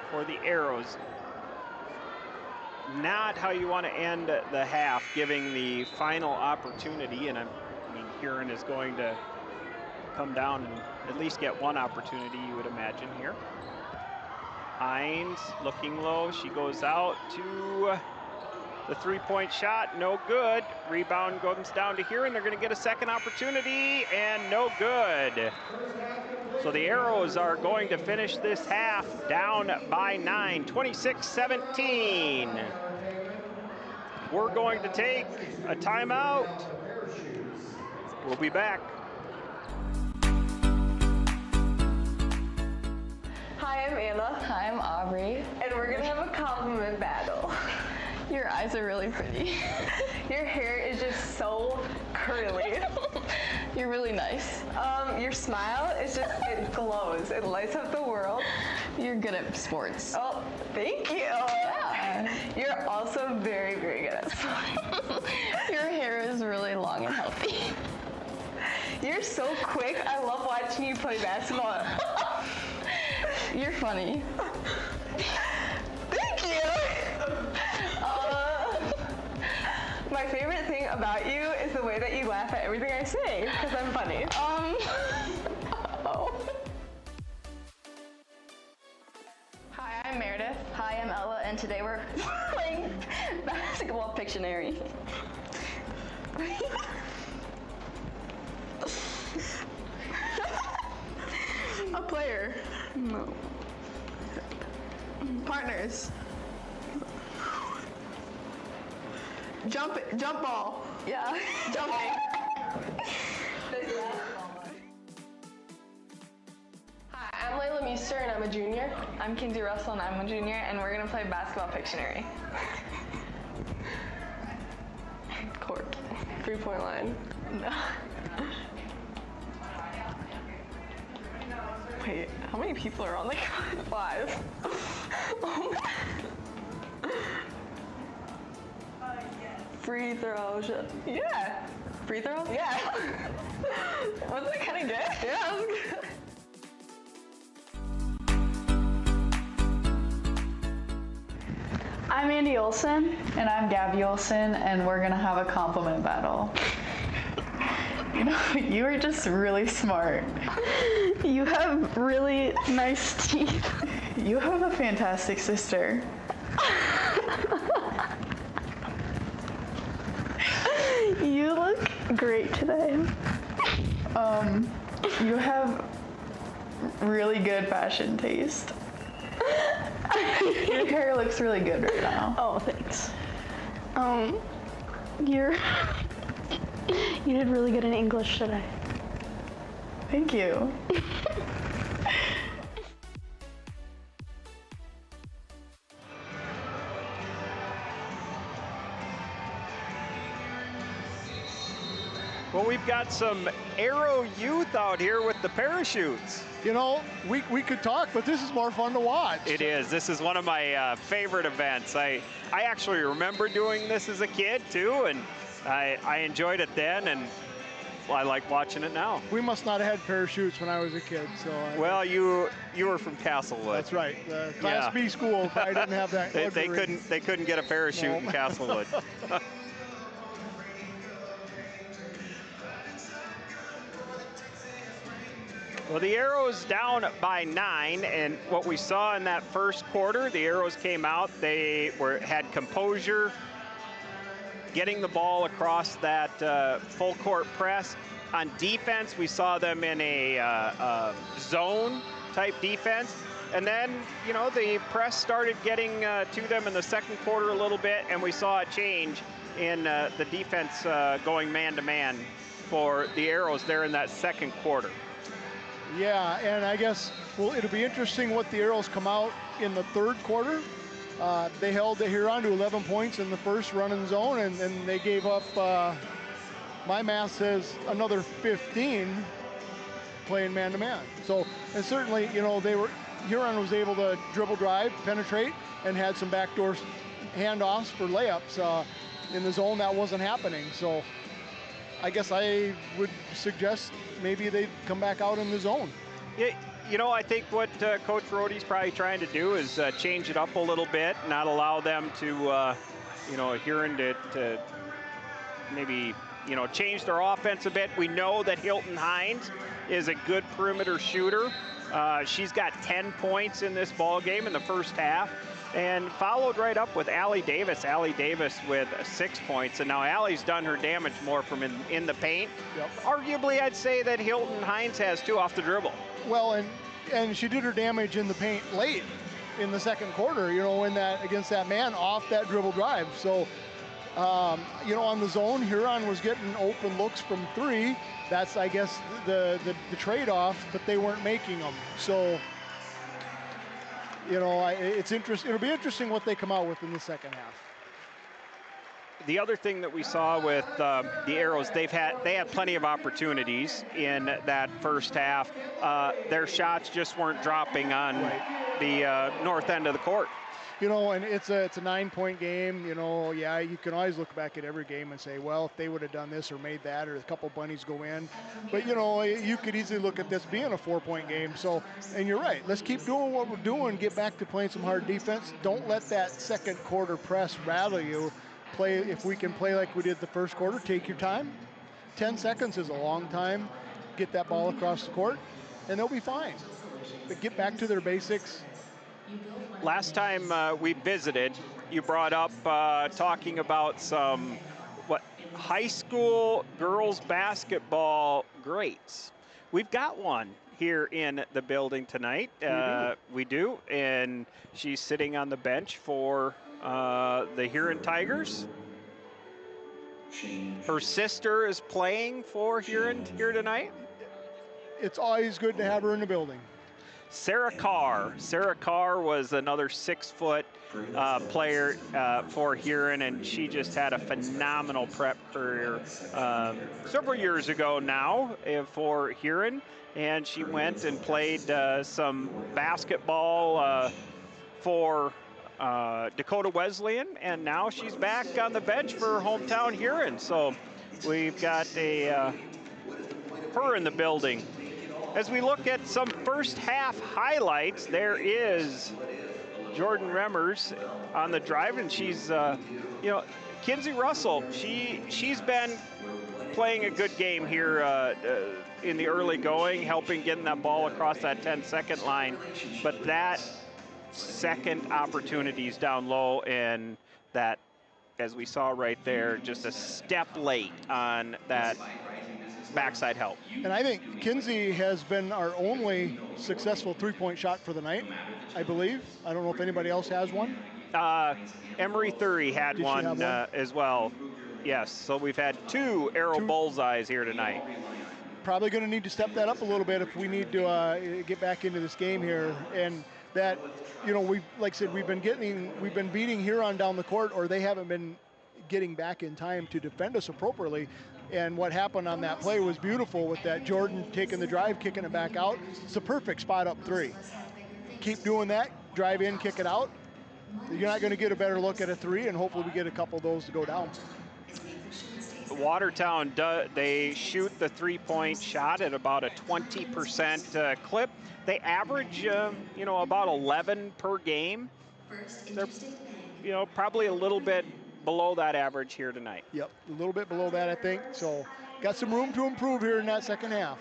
for the Arrows. Not how you want to end the half, giving the final opportunity, and I mean, Huron is going to come down and at least get one opportunity, you would imagine here. Hines looking low, she goes out to the 3-point shot, no good. Rebound goes down to Huron, they're gonna get a second opportunity, and no good. So the Arrows are going to finish this half down by 9, 26-17. We're going to take a timeout. We'll be back. Hi, I'm Anna. Hi, I'm Aubrey. And we're gonna have a compliment battle. Your eyes are really pretty. Your hair is just so curly. You're really nice. Your smile is just, it glows. It lights up the world. You're good at sports. Oh, thank you. Yeah. You're also very, very good at sports. Your hair is really long and healthy. You're so quick. I love watching you play basketball. You're funny. Thank you. My favorite thing about you is the way that you laugh at everything I say, because I'm funny. Oh. and today we're playing basketball Pictionary. A player. No. Partners. Jump ball. Yeah. Jumping. Hi, I'm Layla Meester and I'm a junior. I'm Kinsey Russell and I'm a junior, and we're gonna play basketball Pictionary. Court. 3-point line. No. Wait, how many people are on the court? 5. Free throw. Yeah. Free throws? Yeah. Wasn't that kind of good? Yeah, that was good. I'm Andy Olson. And I'm Gabby Olson, and we're gonna have a compliment battle. You know, you are just really smart. You have really nice teeth. You have a fantastic sister. You look great today. You have really good fashion taste. Your hair looks really good right now. Oh, thanks. You did really good in English today. Thank you. Well, we've got some Aero youth out here with the parachutes. You know, we could talk, but this is more fun to watch. It is. This is one of my favorite events. I actually remember doing this as a kid too, and I enjoyed it then, and I like watching it now. We must not have had parachutes when I was a kid, so. Well, you were from Castlewood. That's right. The Class Yeah. B school probably didn't have that. They luxury. couldn't get a parachute No. in Castlewood. Well, the Arrows down by 9, and what we saw in that first quarter, the Arrows came out. They had composure, getting the ball across that full court press. On defense, we saw them in a zone type defense. And then, you know, the press started getting to them in the second quarter a little bit, and we saw a change in the defense going man-to-man for the Arrows there in that second quarter. Yeah, and I guess, well, it'll be interesting what the Arrows come out in the third quarter. They held the Huron to 11 points in the first run in zone, and then they gave up, my math says, another 15 playing man-to-man. So, and certainly, you know, Huron was able to dribble drive, penetrate, and had some backdoor handoffs for layups. In the zone, that wasn't happening. So I guess I would suggest maybe they come back out in the zone. Yeah, you know, I think what Coach Rohde's probably trying to do is change it up a little bit, not allow them to, you know, Huron to maybe, you know, change their offense a bit. We know that Hilton Hines is a good perimeter shooter. She's got 10 points in this ball game in the first half, and followed right up with Allie Davis. Allie Davis with 6 points, and now Allie's done her damage more from in the paint. Yep. Arguably, I'd say that Hilton Hines has 2 off the dribble. Well, and she did her damage in the paint late in the second quarter, you know, in that against that man off that dribble drive. So, you know, on the zone, Huron was getting open looks from 3. That's, I guess, the trade-off, but they weren't making them. So, you know, it's interesting. It'll be interesting what they come out with in the second half. The other thing that we saw with the Arrows, they had plenty of opportunities in that first half. Their shots just weren't dropping on the north end of the court. You know, and it's a 9-point game. You know, yeah, you can always look back at every game and say, well, if they would have done this or made that, or a couple bunnies go in. But, you know, you could easily look at this being a 4-point game. So, and you're right. Let's keep doing what we're doing. Get back to playing some hard defense. Don't let that second quarter press rattle you. Play, if we can play like we did the first quarter, take your time. 10 seconds is a long time. Get that ball across the court, and they'll be fine. But get back to their basics. last time we visited, you brought up talking about some high school girls basketball greats. We've got one here in the building tonight. We do, and she's sitting on the bench for the Huron Tigers. Her sister is playing for Huron here tonight. It's always good to have her in the building. Sarah Carr. Sarah Carr was another 6-foot player for Huron, and she just had a phenomenal prep career several years ago now for Huron. And she went and played some basketball for Dakota Wesleyan, and now she's back on the bench for her hometown Huron. So we've got her in the building. As we look at some first half highlights, there is Jordan Remmers on the drive, and she's, Kinsey Russell, she's been playing a good game here in the early going, helping getting that ball across that 10-second line. But that second opportunities down low, and that, as we saw right there, just a step late on that backside help. And I think Kinsey has been our only successful three-point shot for the night, I believe. I don't know if anybody else has one. Emery Thury had one as well. Yes, so we've had two arrow bullseyes here tonight. Probably going to need to step that up a little bit if we need to get back into this game here. And that, we, like I said, we've been beating Huron down the court, or they haven't been getting back in time to defend us appropriately. And what happened on that play was beautiful, with that Jordan taking the drive, kicking it back out. It's a perfect spot up three. Keep doing that, drive in, kick it out. You're not going to get a better look at a three, and hopefully we get a couple of those to go down. Watertown, they shoot the three-point shot at about a 20% clip. They average, about 11 per game. They're, probably a little bit below that average here tonight. Yep, a little bit below that, I think. So got some room to improve here in that second half.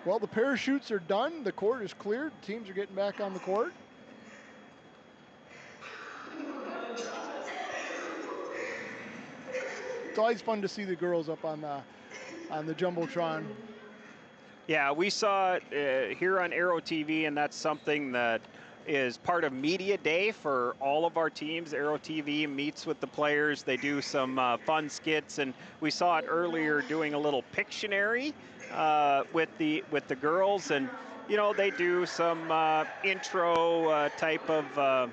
Well, the parachutes are done. The court is cleared. Teams are getting back on the court. It's always fun to see the girls up on the Jumbotron. Yeah, we saw it here on Aero TV, and that's something that is part of media day for all of our teams. Aero TV meets with the players. They do some fun skits, and we saw it earlier doing a little Pictionary with the girls, and they do some intro type of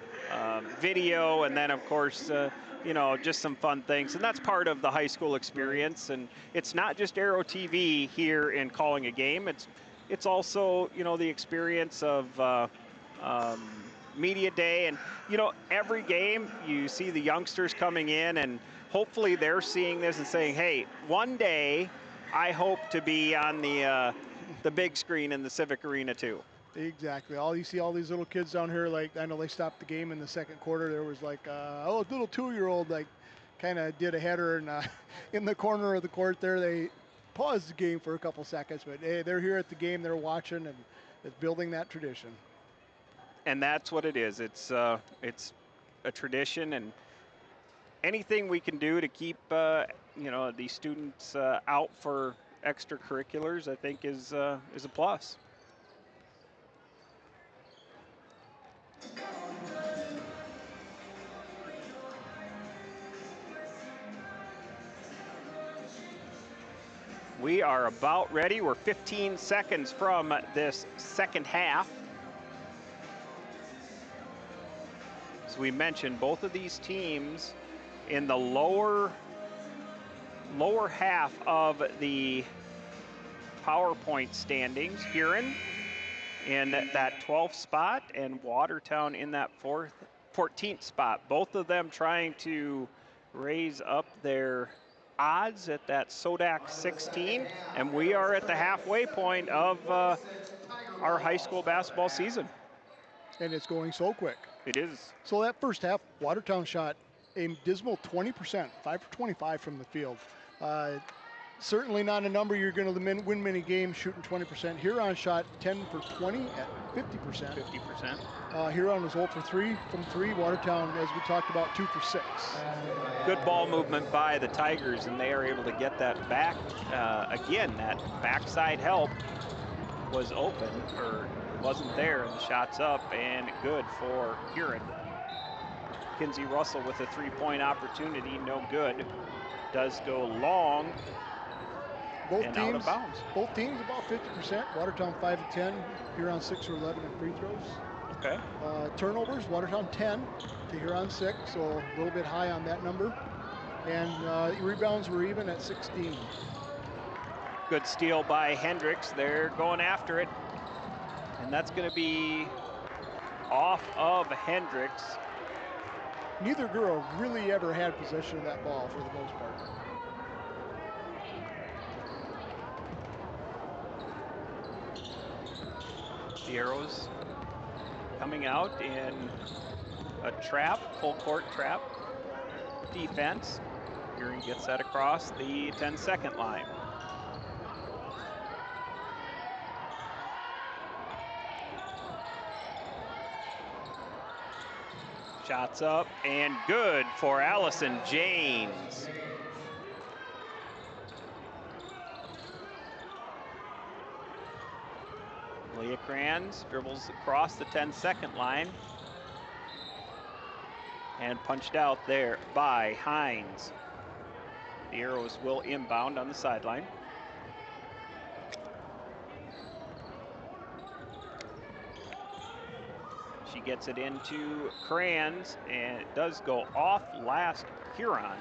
video, and then of course just some fun things, and that's part of the high school experience. And it's not just Aero TV here in calling a game. It's also the experience of media day, and every game you see the youngsters coming in, and hopefully they're seeing this and saying, hey, one day I hope to be on the big screen in the Civic Arena too. Exactly. You see all these little kids down here, like, I know they stopped the game in the second quarter. There was like a little 2-year-old, like, kind of did a header, and in the corner of the court there, they paused the game for a couple seconds, but hey, they're here at the game, they're watching, and it's building that tradition. And that's what it is. It's a tradition, and anything we can do to keep these students out for extracurriculars, I think is a plus. We are about ready. We're 15 seconds from this second half. As we mentioned, both of these teams in the lower half of the PowerPoint standings. Huron in that 12th spot, and Watertown in that 14th spot. Both of them trying to raise up their odds at that SODAC 16, and we are at the halfway point of our high school basketball season. And it's going so quick. It is. So that first half, Watertown shot a dismal 20%, 5 for 25 from the field. certainly not a number you're going to win many games shooting 20%. Huron shot 10 for 20 at 50%. 50%. Huron was 0 for 3 from 3. Watertown, as we talked about, 2 for 6. Good ball movement by the Tigers, and they are able to get that back. Again, that backside help was open, or wasn't there, and the shot's up and good for Huron. Kinsey Russell with a 3-point opportunity, no good. Does go long and out of bounds. Both teams about 50%. Watertown 5 of 10. Huron 6 for 11 in free throws. Okay. Turnovers, Watertown 10 to Huron 6, so a little bit high on that number. And rebounds were even at 16. Good steal by Hendricks. They're going after it. And that's going to be off of Hendricks. Neither girl really ever had possession of that ball for the most part. The Arrows coming out in a trap, full court trap defense. Huron gets that across the 10-second line. Shots up and good for Allison James. Leah Kranz dribbles across the 10-second line and punched out there by Hines. The Arrows will inbound on the sideline. She gets it into Kranz, and it does go off last Huron.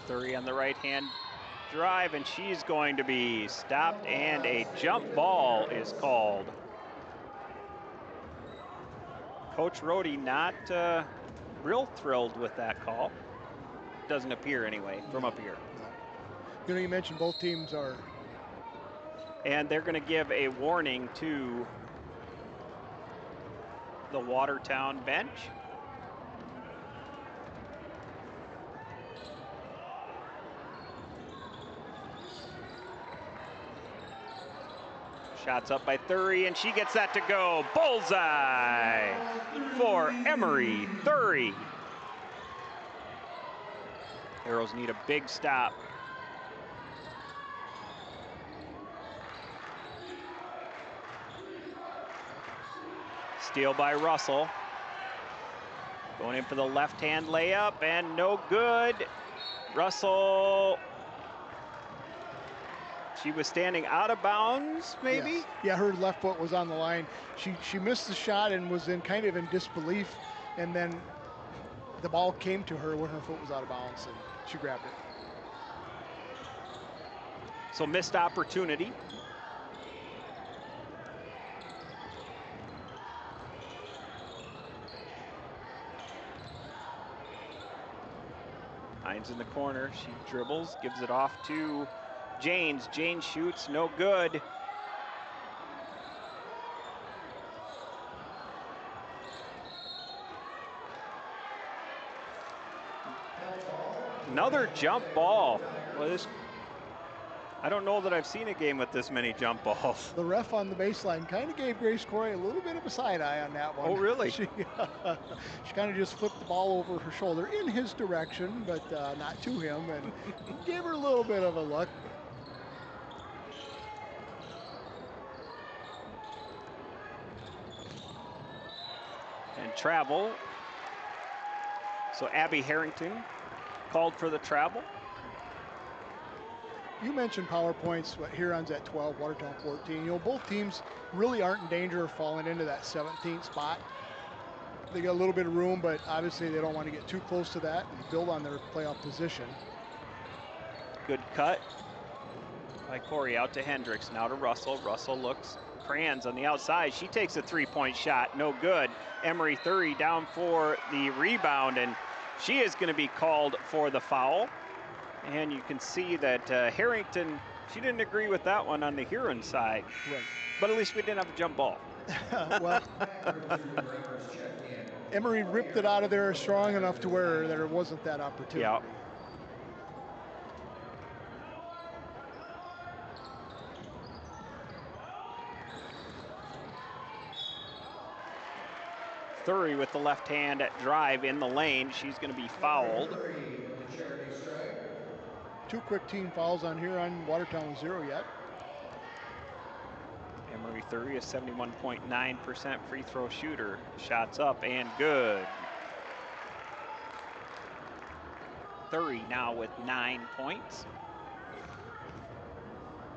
Thury on the right-hand drive, and she's going to be stopped, and a jump ball is called. Coach Rohde not real thrilled with that call. Doesn't appear anyway from up here. You know, you mentioned both teams are. And they're going to give a warning to the Watertown bench. Shots up by Thury, and she gets that to go. Bullseye for Emery Thury. Arrows need a big stop. Steal by Russell. Going in for the left-hand layup, and no good. Russell. She was standing out of bounds, maybe? Yes. Yeah, her left foot was on the line. She missed the shot and was kind of in disbelief, and then the ball came to her when her foot was out of bounds, and she grabbed it. So missed opportunity. Hines in the corner. She dribbles, gives it off to Janes. Janes shoots, no good. Another jump ball. Well, I don't know that I've seen a game with this many jump balls. The ref on the baseline kind of gave Grace Corey a little bit of a side eye on that one. Oh, really? She kind of just flipped the ball over her shoulder in his direction, but not to him, and gave her a little bit of a look. And travel. So Abby Harrington called for the travel. You mentioned power points. Huron's at 12, Watertown 14. You know, both teams really aren't in danger of falling into that 17th spot. They got a little bit of room, but obviously they don't want to get too close to that and build on their playoff position. Good cut by Corey out to Hendricks. Now to Russell. Russell looks. Kranz on the outside. She takes a three-point shot. No good. Emery Thury down for the rebound, and she is going to be called for the foul. And you can see that Harrington, she didn't agree with that one on the Huron side. Right. But at least we didn't have a jump ball. Well, Emery ripped it out of there strong enough to where there wasn't that opportunity. Yeah. Thury with the left hand drive in the lane. She's going to be fouled. 2 quick team fouls on Huron. Watertown with 0 yet. Emery Thury, a 71.9% free throw shooter. Shots up and good. Thury now with 9 points.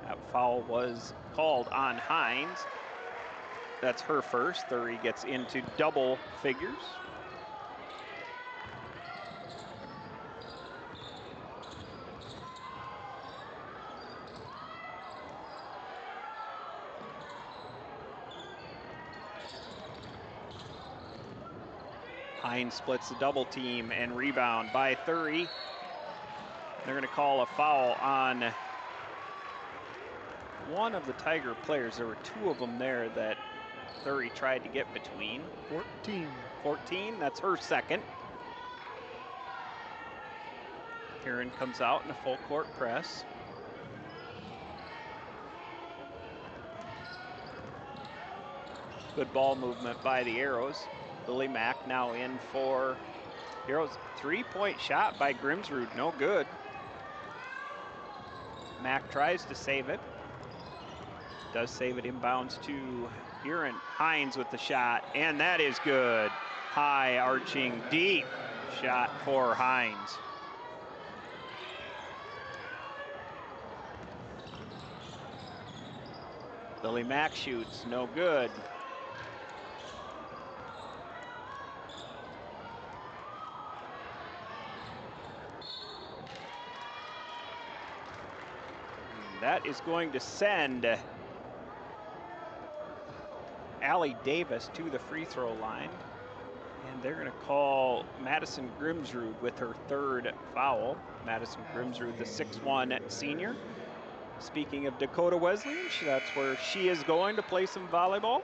That foul was called on Hines. That's her first. Thury gets into double figures. Hines splits the double team and rebound by Thury. They're going to call a foul on one of the Tiger players. There were 2 of them there that Thury tried to get between. 14, that's her second. Huron comes out in a full court press. Good ball movement by the Arrows. Lily Mack now in for Arrows. 3-point shot by Grimsrud, no good. Mack tries to save it. Does save it inbounds to Huron. Hines with the shot, and that is good. High arching deep shot for Hines. Lily Mack shoots, no good. That is going to send Allie Davis to the free throw line. And they're going to call Madison Grimsrud with her 3rd foul. Madison Grimsrud, the 6'1" senior. Speaking of Dakota Wesleyan, that's where she is going to play some volleyball.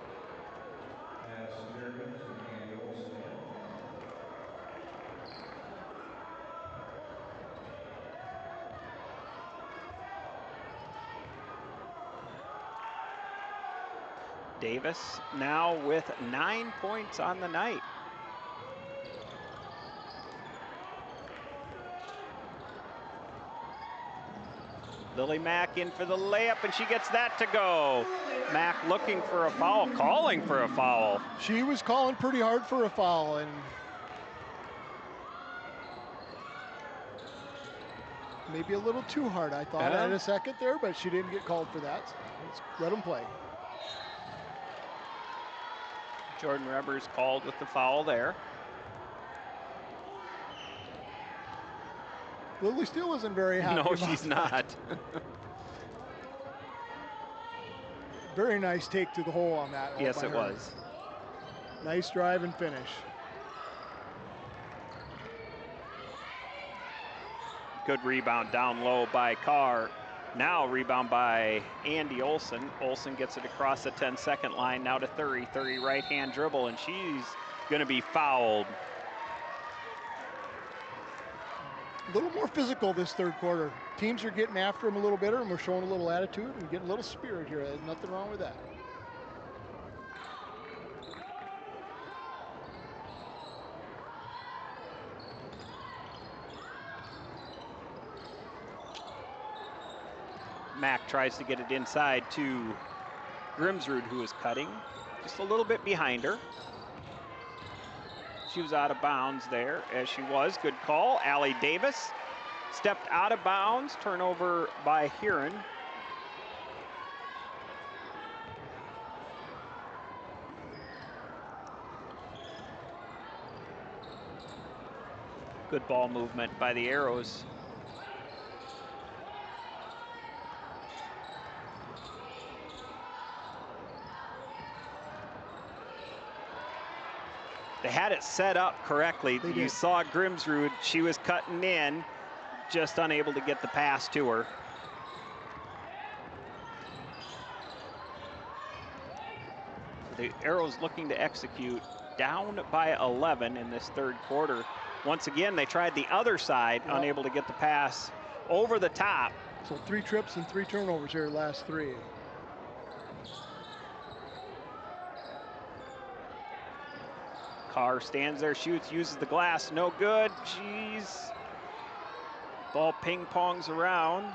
Davis now with 9 points on the night. Lily Mack in for the layup, and she gets that to go. Mack looking for a foul, calling for a foul. She was calling pretty hard for a foul, and maybe a little too hard, I thought, at a second there, but she didn't get called for that. So let's let them play. Jordan Rebbers called with the foul there. Lily still isn't very happy. No, she's not. Very nice take to the hole on that. Yes, it was. Nice drive and finish. Good rebound down low by Carr. Now rebound by Andy Olson. Olson gets it across the 10-second line. Now to Thury. Thury right-hand dribble, and she's going to be fouled. A little more physical this 3rd quarter. Teams are getting after them a little better, and we're showing a little attitude and getting a little spirit here. There's nothing wrong with that. Mack tries to get it inside to Grimsrud, who is cutting just a little bit behind her. She was out of bounds there, as she was. Good call. Allie Davis stepped out of bounds. Turnover by Huron. Good ball movement by the Arrows. They had it set up correctly. You saw Grimsrud, she was cutting in. just unable to get the pass to her. The Arrows looking to execute, down by 11 in this third quarter. Once again, they tried the other side, unable to get the pass over the top. So 3 trips and 3 turnovers here, last 3. Carr stands there, shoots, uses the glass, no good. Jeez. Ball ping pongs around.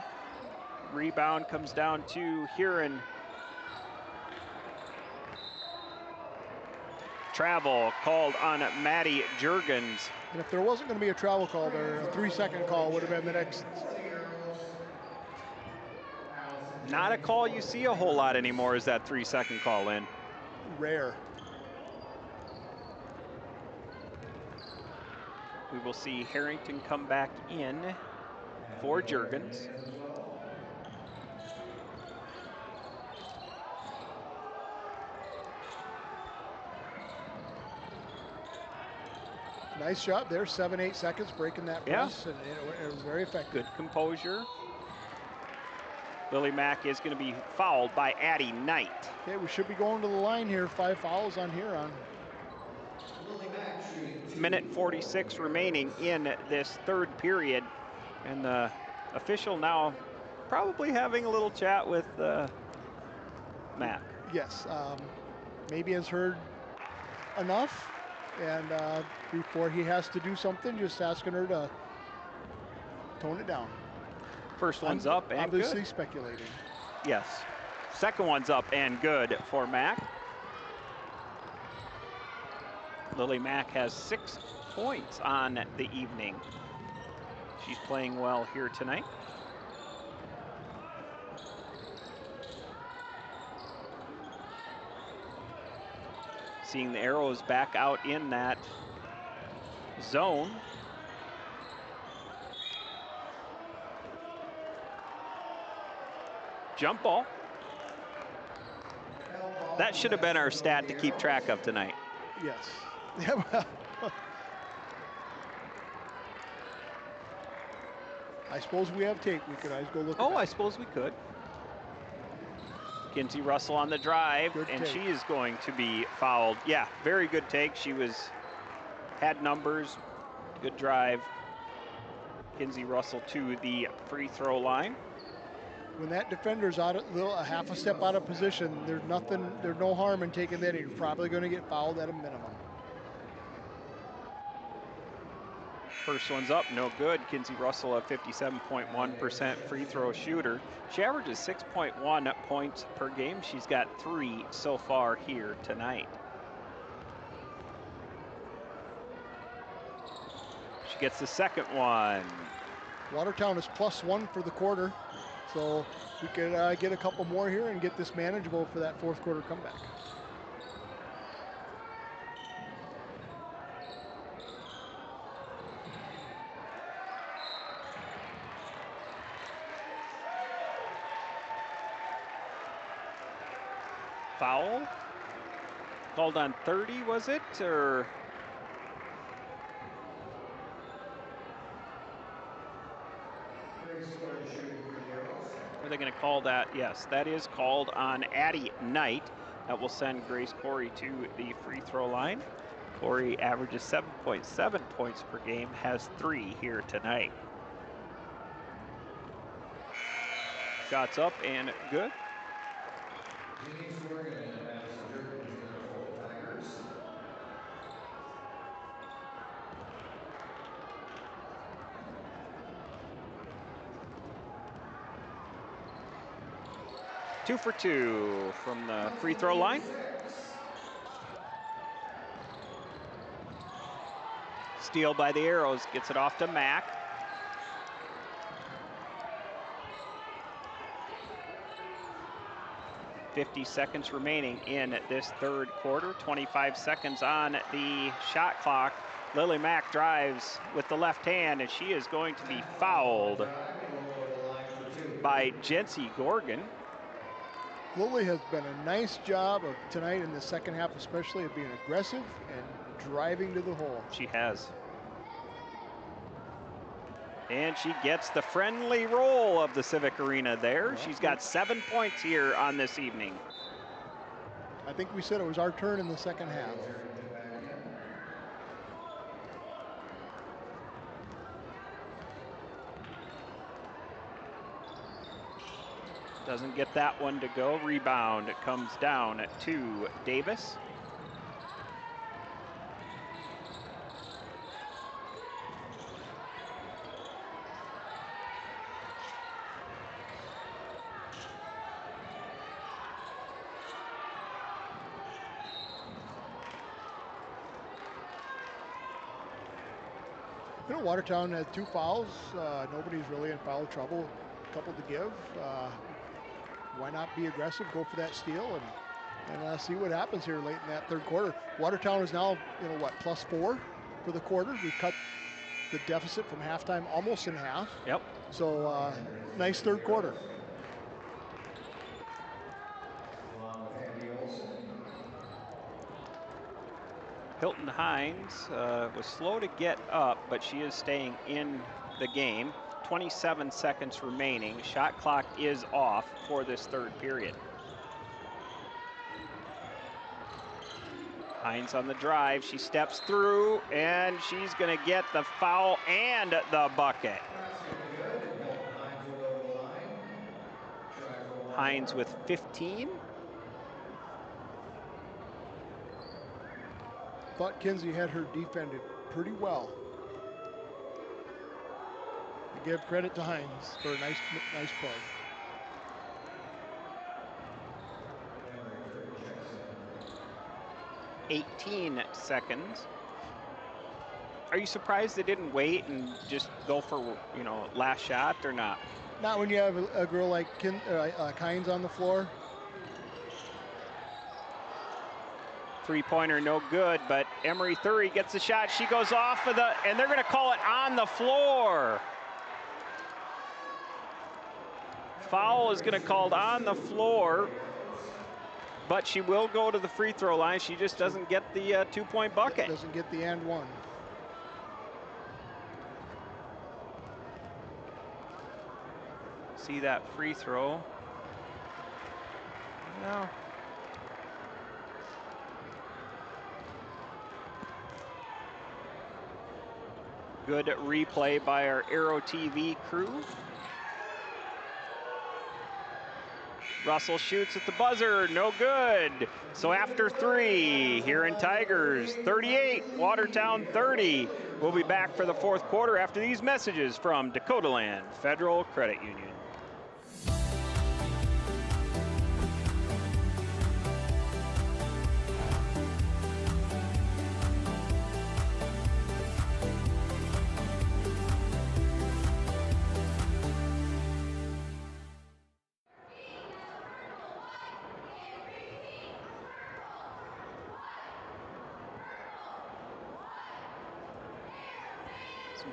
Rebound comes down to Huron. Travel called on Maddie Jurgens. And if there wasn't going to be a travel call there, a 3-second call would have been the next. Not a call you see a whole lot anymore, is that 3-second call in. Rare. We will see Harrington come back in for Jurgens. Nice job there, 7-8 seconds breaking that press, and it was very effective. Good composure. Lily Mack is going to be fouled by Addie Knight. Okay, we should be going to the line here. 5 fouls on Huron. Minute 46 remaining in this third period, and the official now probably having a little chat with Mack. Yes, maybe has heard enough, and before he has to do something, just asking her to tone it down. First one's up and obviously good. Speculating. Yes. Second one's up and good for Mack. Lily Mack has 6 points on the evening. She's playing well here tonight. Seeing the Arrows back out in that zone. Jump ball. That should have been our stat to keep track of tonight. Yes. Yeah, well, I suppose we have tape. We could always go look at that. I suppose we could. Kinsey Russell on the drive, Good and take. she is going to be fouled. Yeah, very good take. She had numbers, good drive. Kinsey Russell to the free throw line. When that defender's out a half a step out of position, there's no harm in taking that. You're probably going to get fouled at a minimum. First one's up, no good. Kinsey Russell, a 57.1% free throw shooter. She averages 6.1 points per game. She's got 3 so far here tonight. She gets the second one. Watertown is +1 for the quarter, so we could get a couple more here and get this manageable for that fourth quarter comeback. Foul called on 30, was it? Or are they going to call that? Yes, that is called on Addie Knight. That will send Grace Corey to the free throw line. Corey averages 7.7 points per game, has 3 here tonight. Shots up and good. Two for 2 from the free throw line. Steal by the Arrows, gets it off to Mack. .50 seconds remaining in this third quarter. 25 seconds on the shot clock. Lily Mack drives with the left hand, and she is going to be fouled by Jency Gorgon. Lily has been a nice job of tonight in the second half, especially of being aggressive and driving to the hole. She has. And she gets the friendly roll of the Civic Arena there. Yeah. She's got 7 points here on this evening. I think we said it was our turn in the second half. Doesn't get that one to go. Rebound, it comes down to Davis. You know, Watertown had 2 fouls. Nobody's really in foul trouble. A couple to give. Why not be aggressive, go for that steal, and see what happens here late in that third quarter. Watertown is now, you know what, +4 for the quarter. We've cut the deficit from halftime almost in half. Yep. So nice third quarter. Hilton Hines was slow to get up, but she is staying in the game. 27 seconds remaining. Shot clock is off for this third period. Hines on the drive. She steps through, and she's going to get the foul and the bucket. Hines with 15. Thought Kinsey had her defended pretty well. To give credit to Hines for a nice play. $18 seconds. Are you surprised they didn't wait and just go for, you know, last shot or not? Not when you have a girl like Hines on the floor. Three-pointer no good, but Emery Thury gets the shot. She goes off of and they're going to call it on the floor. Foul is going to called on the floor, but she will go to the free throw line. She just doesn't get the 2-point bucket. Doesn't get the and one. See that free throw? No. Good replay by our Aero TV crew. Russell shoots at the buzzer, no good. So after 3, Huron Tigers 38, Watertown 30. We'll be back for the fourth quarter after these messages from Dakota Land Federal Credit Union.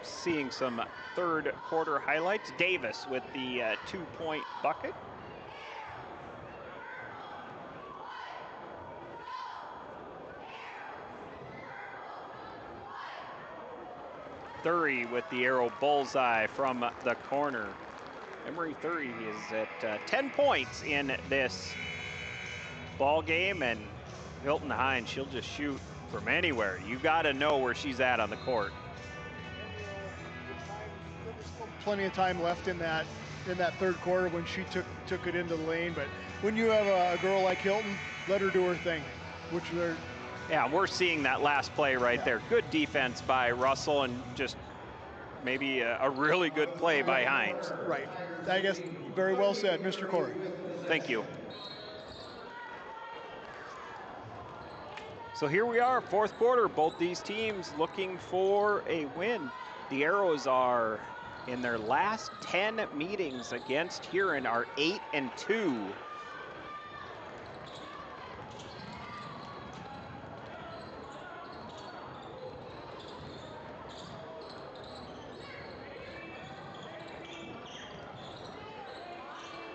Seeing some third quarter highlights. Davis with the 2-point bucket. Thury with the arrow bullseye from the corner. Emery Thury is at 10 points in this ball game, and Hilton Hines, she'll just shoot from anywhere. You got to know where she's at on the court. Plenty of time left in that third quarter when she took it into the lane. But when you have a girl like Hilton, let her do her thing, which they're. Yeah, we're seeing that last play right there. Good defense by Russell, and just maybe a really good play by Hines. Right. I guess very well said, Mr. Corey. Thank you. So here we are, fourth quarter. Both these teams looking for a win. The Arrows are in their last 10 meetings against Huron are 8-2.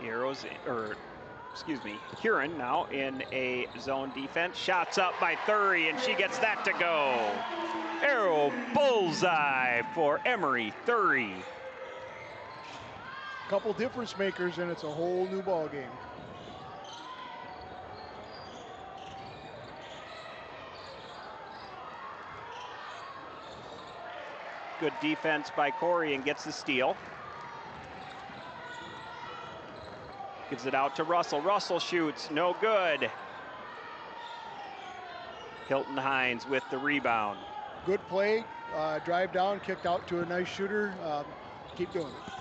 The Arrows, Huron now in a zone defense. Shots up by Thury, and she gets that to go. Arrow bullseye for Emery Thury. Couple difference makers, and it's a whole new ball game. Good defense by Corey and gets the steal. Gives it out to Russell. Russell shoots, no good. Hilton Hines with the rebound. Good play, drive down, kicked out to a nice shooter. Keep doing it.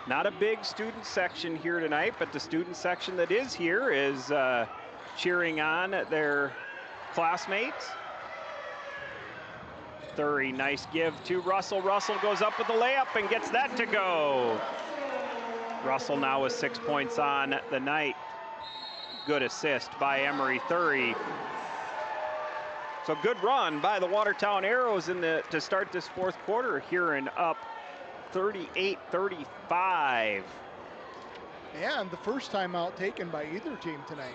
Not a big student section here tonight, but the student section that is here is cheering on their classmates. Thury, nice give to Russell. Russell goes up with the layup and gets that to go. Russell now with 6 points on the night. Good assist by Emery Thury. So good run by the Watertown Arrows to start this fourth quarter. Huron up 38-35. And the first timeout taken by either team tonight.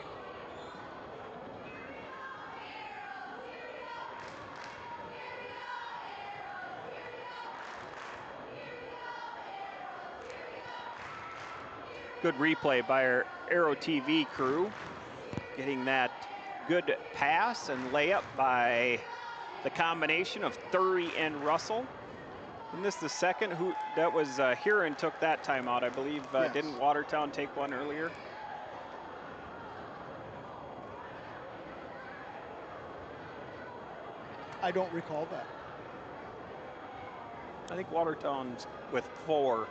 Good replay by our Aero TV crew. Getting that good pass and layup by the combination of Thury and Russell. And this the second that was Huron took that timeout, I believe. Yes. Didn't Watertown take one earlier? I don't recall that. I think Watertown's with 4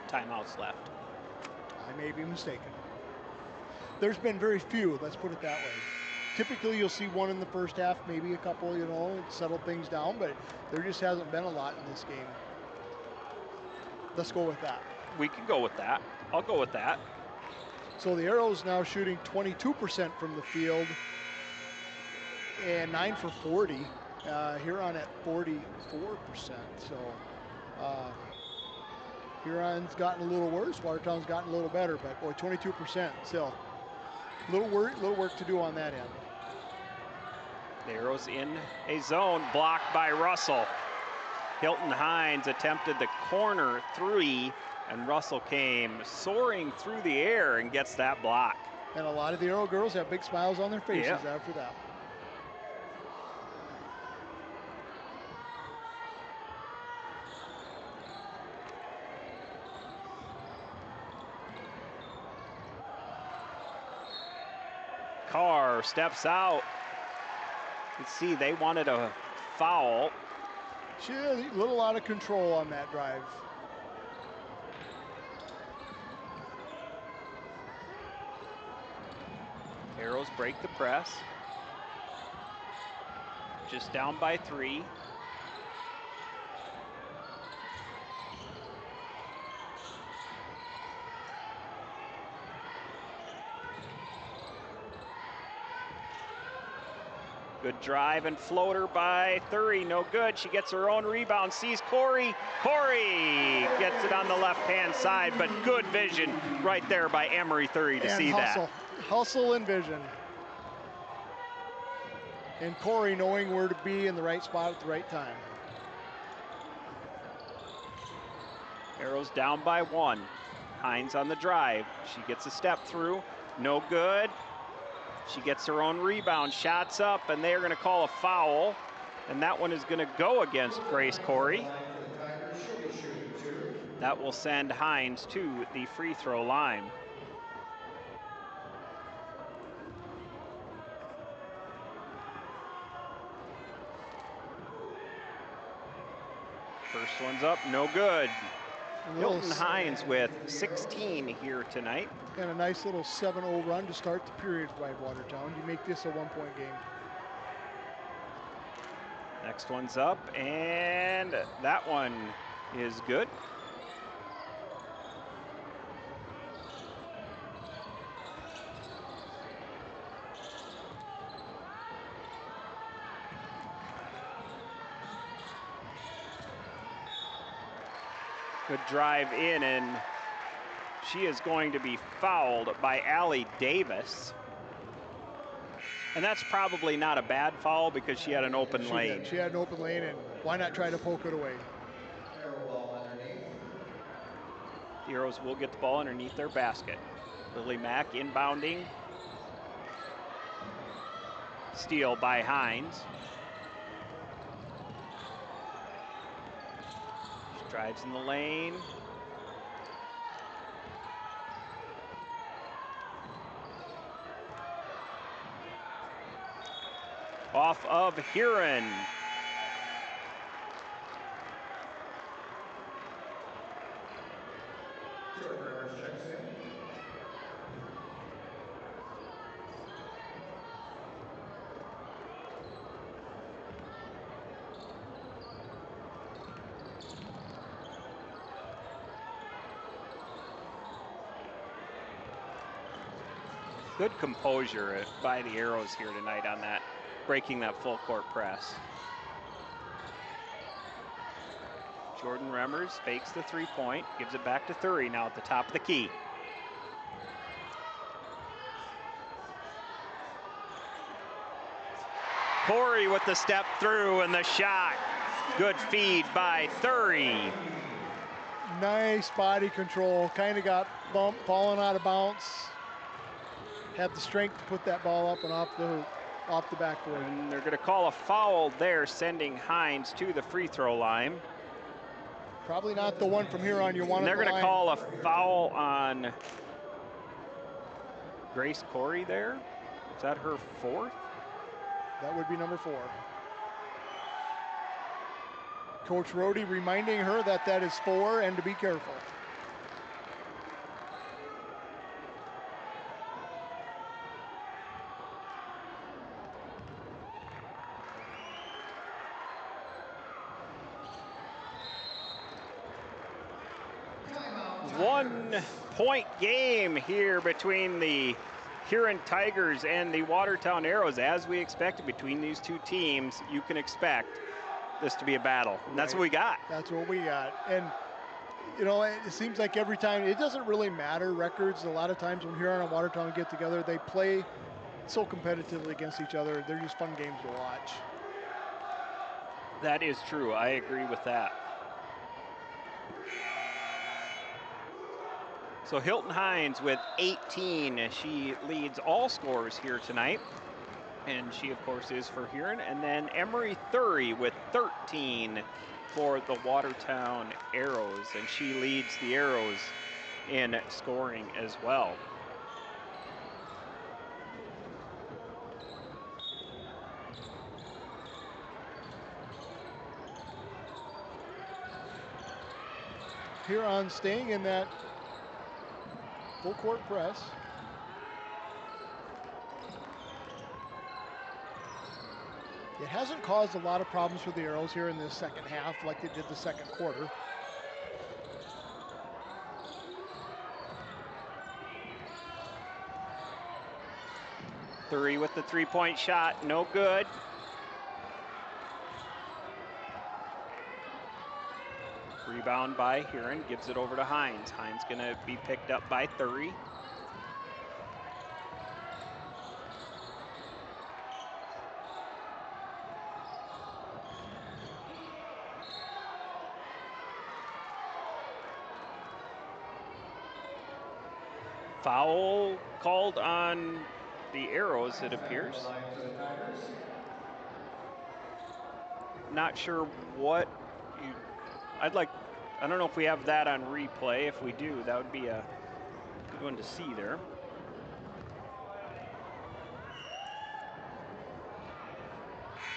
timeouts left. I may be mistaken. There's been very few, let's put it that way. Typically you'll see one in the first half, maybe a couple, settle things down, but there just hasn't been a lot in this game. Let's go with that. We can go with that. I'll go with that. So the Arrows now shooting 22% from the field and 9 for 40. Huron at 44%. So Huron's gotten a little worse. Watertown's gotten a little better, but boy, 22% still. Little work to do on that end. The Arrows in a zone, blocked by Russell. Hilton Hines attempted the corner 3, and Russell came soaring through the air and gets that block. And a lot of the Arrow girls have big smiles on their faces after that. Carr steps out. You can see they wanted a foul. She a little out of control on that drive. Arrows break the press. Just down by 3. Good drive and floater by Thury, no good. She gets her own rebound, sees Corey. Corey gets it on the left-hand side, but good vision right there by Emery Thury to see that. Hustle and vision. And Corey knowing where to be in the right spot at the right time. Arrows down by 1. Hines on the drive. She gets a step through, no good. She gets her own rebound, shots up, and they are going to call a foul. And that one is going to go against Grace Corey. That will send Hines to the free throw line. First one's up, no good. Hilton Hines with 16 here tonight. And a nice little 7-0 run to start the period by Watertown. You make this a 1-point game. Next one's up, and that one is good. Good drive in, and she is going to be fouled by Allie Davis. And that's probably not a bad foul because she had an open lane. She had an open lane, and why not try to poke it away? Arrow ball underneath. The Arrows will get the ball underneath their basket. Lily Mack inbounding. Steal by Hines. She drives in the lane. Off of Huron. Good composure by the Arrows here tonight on that, breaking that full court press. Jordan Remmers fakes the 3-point, gives it back to Thury now at the top of the key. Corey with the step through and the shot. Good feed by Thury. Nice body control, kind of got bumped, falling out of bounds. Had the strength to put that ball up and off the hoop, off the backboard. And they're gonna call a foul there, sending Hines to the free throw line. Probably not the one from here on you want. And they're gonna call a foul on Grace Corey there. Is that her 4th? That would be number 4. Coach Rohde reminding her that that is 4 and to be careful. One-point game here between the Huron Tigers and the Watertown Arrows. As we expected between these two teams, you can expect this to be a battle. And that's what we got. That's what we got. And, you know, it seems like every time, it doesn't really matter records. A lot of times when Huron and Watertown get together, they play so competitively against each other. They're just fun games to watch. That is true. I agree with that. So Hilton Hines with 18. She leads all scorers here tonight. And she, of course, is for Huron. And then Emery Thury with 13 for the Watertown Arrows. And she leads the Arrows in scoring as well. Huron staying in that full court press. It hasn't caused a lot of problems for the Arrows here in this second half like it did the second quarter. Thury with the 3-point shot, no good. Rebound by Huron, gives it over to Hines. Hines gonna be picked up by Thury. Foul called on the Arrows, it appears. Not sure what you, I don't know if we have that on replay. If we do, that would be a good one to see there.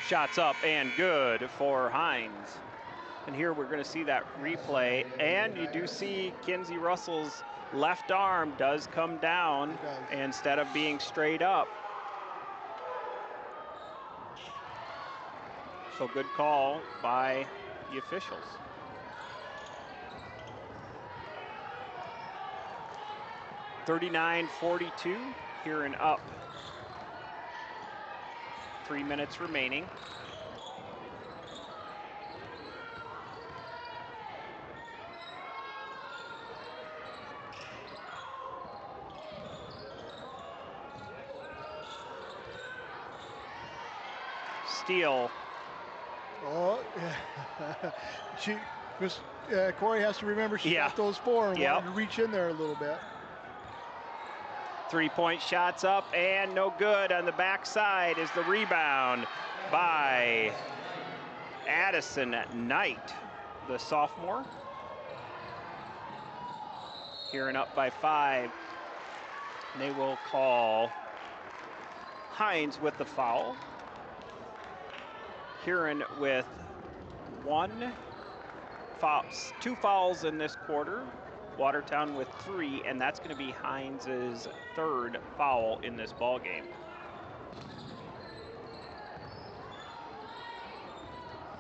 Shots up and good for Hines. And here we're going to see that replay. And you do see Kinsey Russell's left arm does come down instead of being straight up. So good call by the officials. (39-42), Huron up. 3 minutes remaining. steal. Oh, yeah. Corey has to remember she got those 4 and wanted to reach in there a little bit. 3-point shots up and no good. On the backside is the rebound by Addison Knight, the sophomore. Huron up by 5. And they will call Hines with the foul. Huron with 2 fouls in this quarter. Watertown with 3, and that's going to be Hines's 3rd foul in this ball game.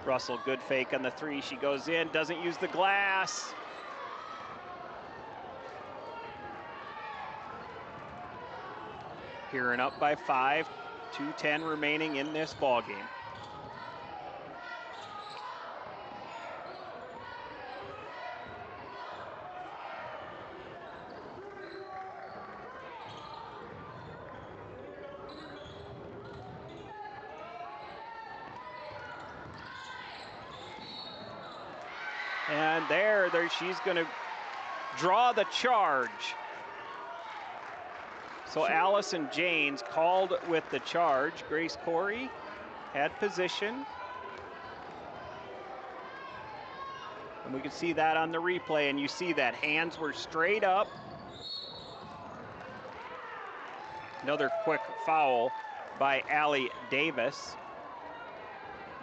Russell, good fake on the 3. She goes in, doesn't use the glass. Huron up by 5, 2:10 remaining in this ball game. And there she's going to draw the charge. So Allison Janes called with the charge. Grace Corey had position. And we can see that on the replay, and you see that hands were straight up. Another quick foul by Allie Davis.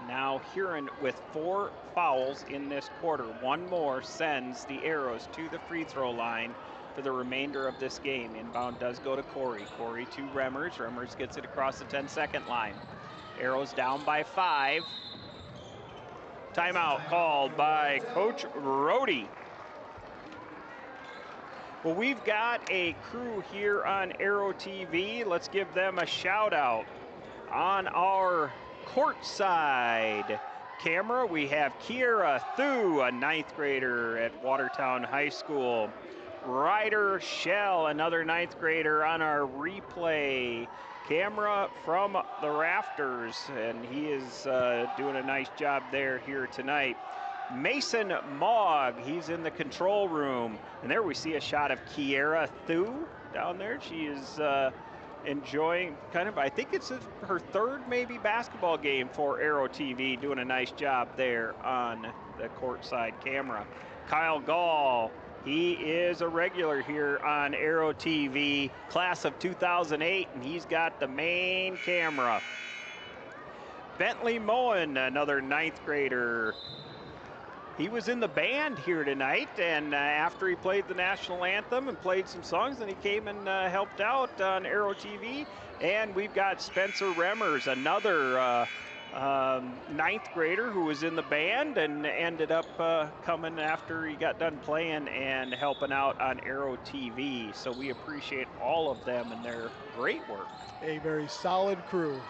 Now Huron with 4 fouls in this quarter. 1 more sends the Arrows to the free throw line for the remainder of this game. Inbound does go to Corey. Corey to Remmers. Remmers gets it across the 10-second line. Arrows down by 5. Timeout called by Coach Rohde. Well, we've got a crew here on Arrow TV. Let's give them a shout out. On our courtside camera, we have Kiera Thu, a 9th grader at Watertown High School. Ryder Shell, another 9th grader on our replay camera from the rafters, and he is doing a nice job here tonight. Mason Mogg, he's in the control room, and there we see a shot of Kiera Thu down there. She is enjoying I think it's her 3rd maybe basketball game for Arrow TV, doing a nice job there on the courtside camera. Kyle Gall, he is a regular here on Arrow TV, class of 2008, and he's got the main camera. Bentley Moen, another 9th grader. He was in the band here tonight, and after he played the national anthem and played some songs, then he came and helped out on Arrow TV. And we've got Spencer Remmers, another 9th grader who was in the band and ended up coming after he got done playing and helping out on Arrow TV. So we appreciate all of them and their great work. A very solid crew.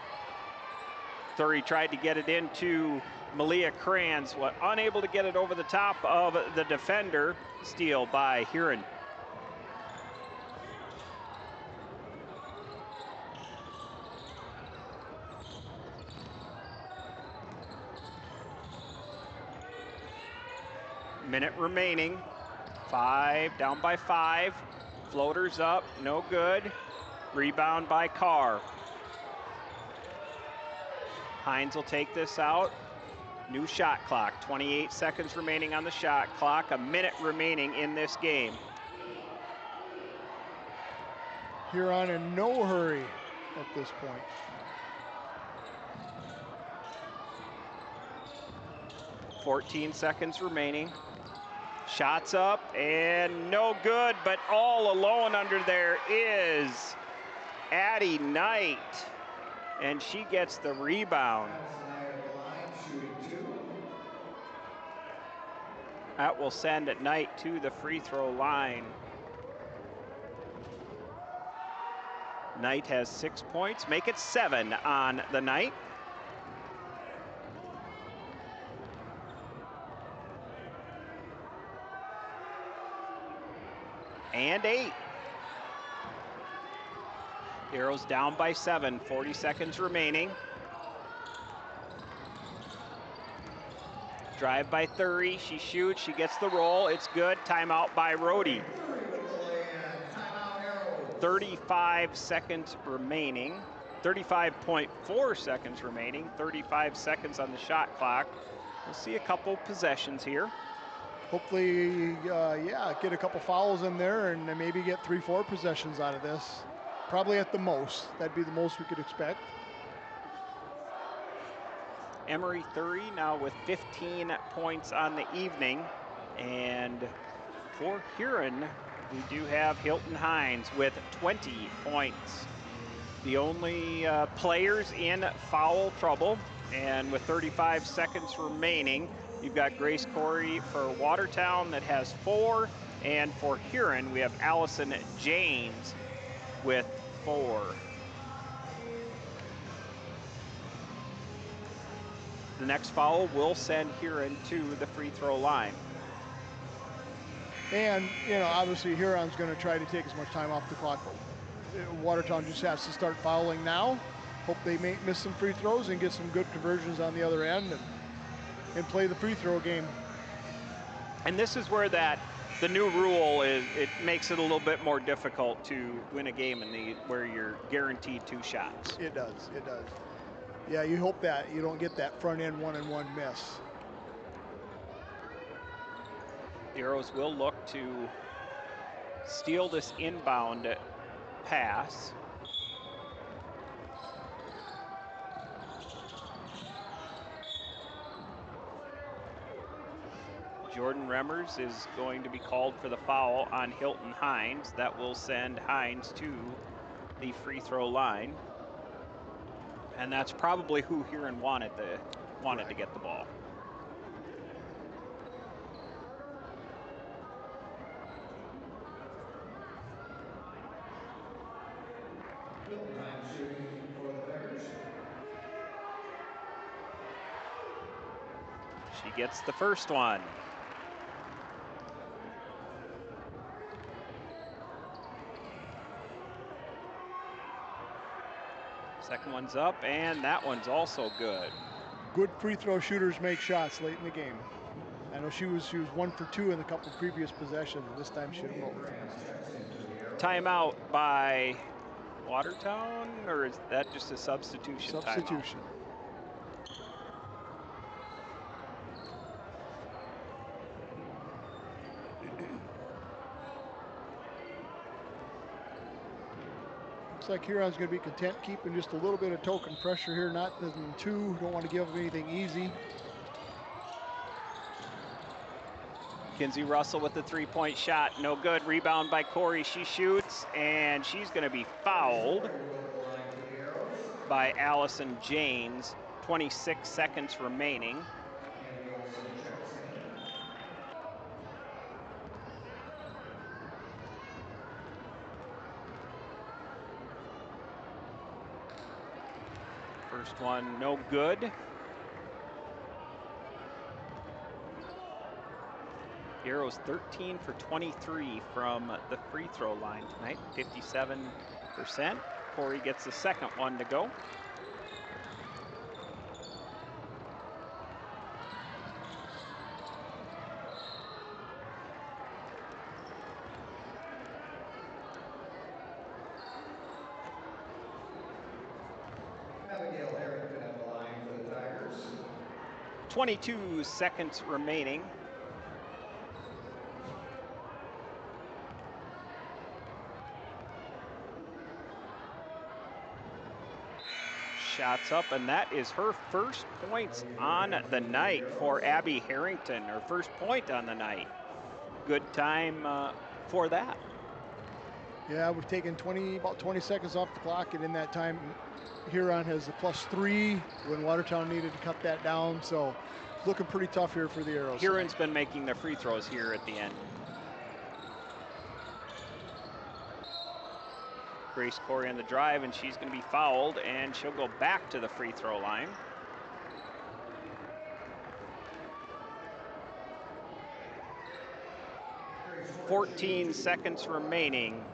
Thury tried to get it into Malia Kranz, unable to get it over the top of the defender. Steal by Huron. Minute remaining. 5, down by 5. Floaters up, no good. Rebound by Carr. Hines will take this out. New shot clock, 28 seconds remaining on the shot clock, a minute remaining in this game. Huron in no hurry at this point. .14 seconds remaining. Shots up and no good, but all alone under there is Addie Knight, and she gets the rebound. That will send Knight to the free throw line. Knight has 6 points, make it 7 on the night. And 8. Arrows down by 7, 40 seconds remaining. Drive by 30, she shoots, she gets the roll, it's good. Timeout by Rhodey. 35 seconds remaining, 35.4 seconds remaining, 35 seconds on the shot clock. We'll see a couple possessions here. Hopefully, yeah, get a couple fouls in there and then maybe get 3-4 possessions out of this. Probably at the most. That'd be the most we could expect. Emery Thury now with 15 points on the evening. And for Huron, we do have Hilton Hines with 20 points. The only players in foul trouble. And with 35 seconds remaining, you've got Grace Corey for Watertown that has 4. And for Huron, we have Allison James with 4. The next foul will send Huron to the free throw line. And, you know, obviously Huron's going to try to take as much time off the clock. Watertown just has to start fouling now. Hope they may miss some free throws and get some good conversions on the other end and play the free throw game. And this is where the new rule is, it makes it a little bit more difficult to win a game where you're guaranteed 2 shots. It does, it does. Yeah, you hope that you don't get that front end 1-and-1 miss. The Arrows will look to steal this inbound pass. Jordan Remmers is going to be called for the foul on Hilton Hines. That will send Hines to the free throw line. And that's probably who Huron wanted to get the ball. She gets the first one. Second one's up, and that one's also good. Good free throw shooters make shots late in the game. I know she was 1 for 2 in the couple previous possessions. This time she didn't roll. Timeout by Watertown, or is that just a substitution? Substitution. Timeout? Looks like Huron's going to be content keeping just a little bit of token pressure here, not than 2. Don't want to give them anything easy. Kinsey Russell with the 3-point shot, no good. Rebound by Corey, she shoots, and she's going to be fouled by Allison James. 26 seconds remaining. First one, no good. Arrows 13 for 23 from the free throw line tonight, 57%. Corey gets the second one to go. Abigail Harrington at the line for the Tigers. 22 seconds remaining. Shots up, and that is her first points on the night for Abby Harrington, her first point on the night. Good time for that. Yeah, we've taken about 20 seconds off the clock, and in that time, Huron has the +3 when Watertown needed to cut that down. So it's looking pretty tough here for the Arrows. Huron's been making their free throws here at the end. Grace Corey on the drive, and she's going to be fouled, and she'll go back to the free throw line. "14 seconds remaining.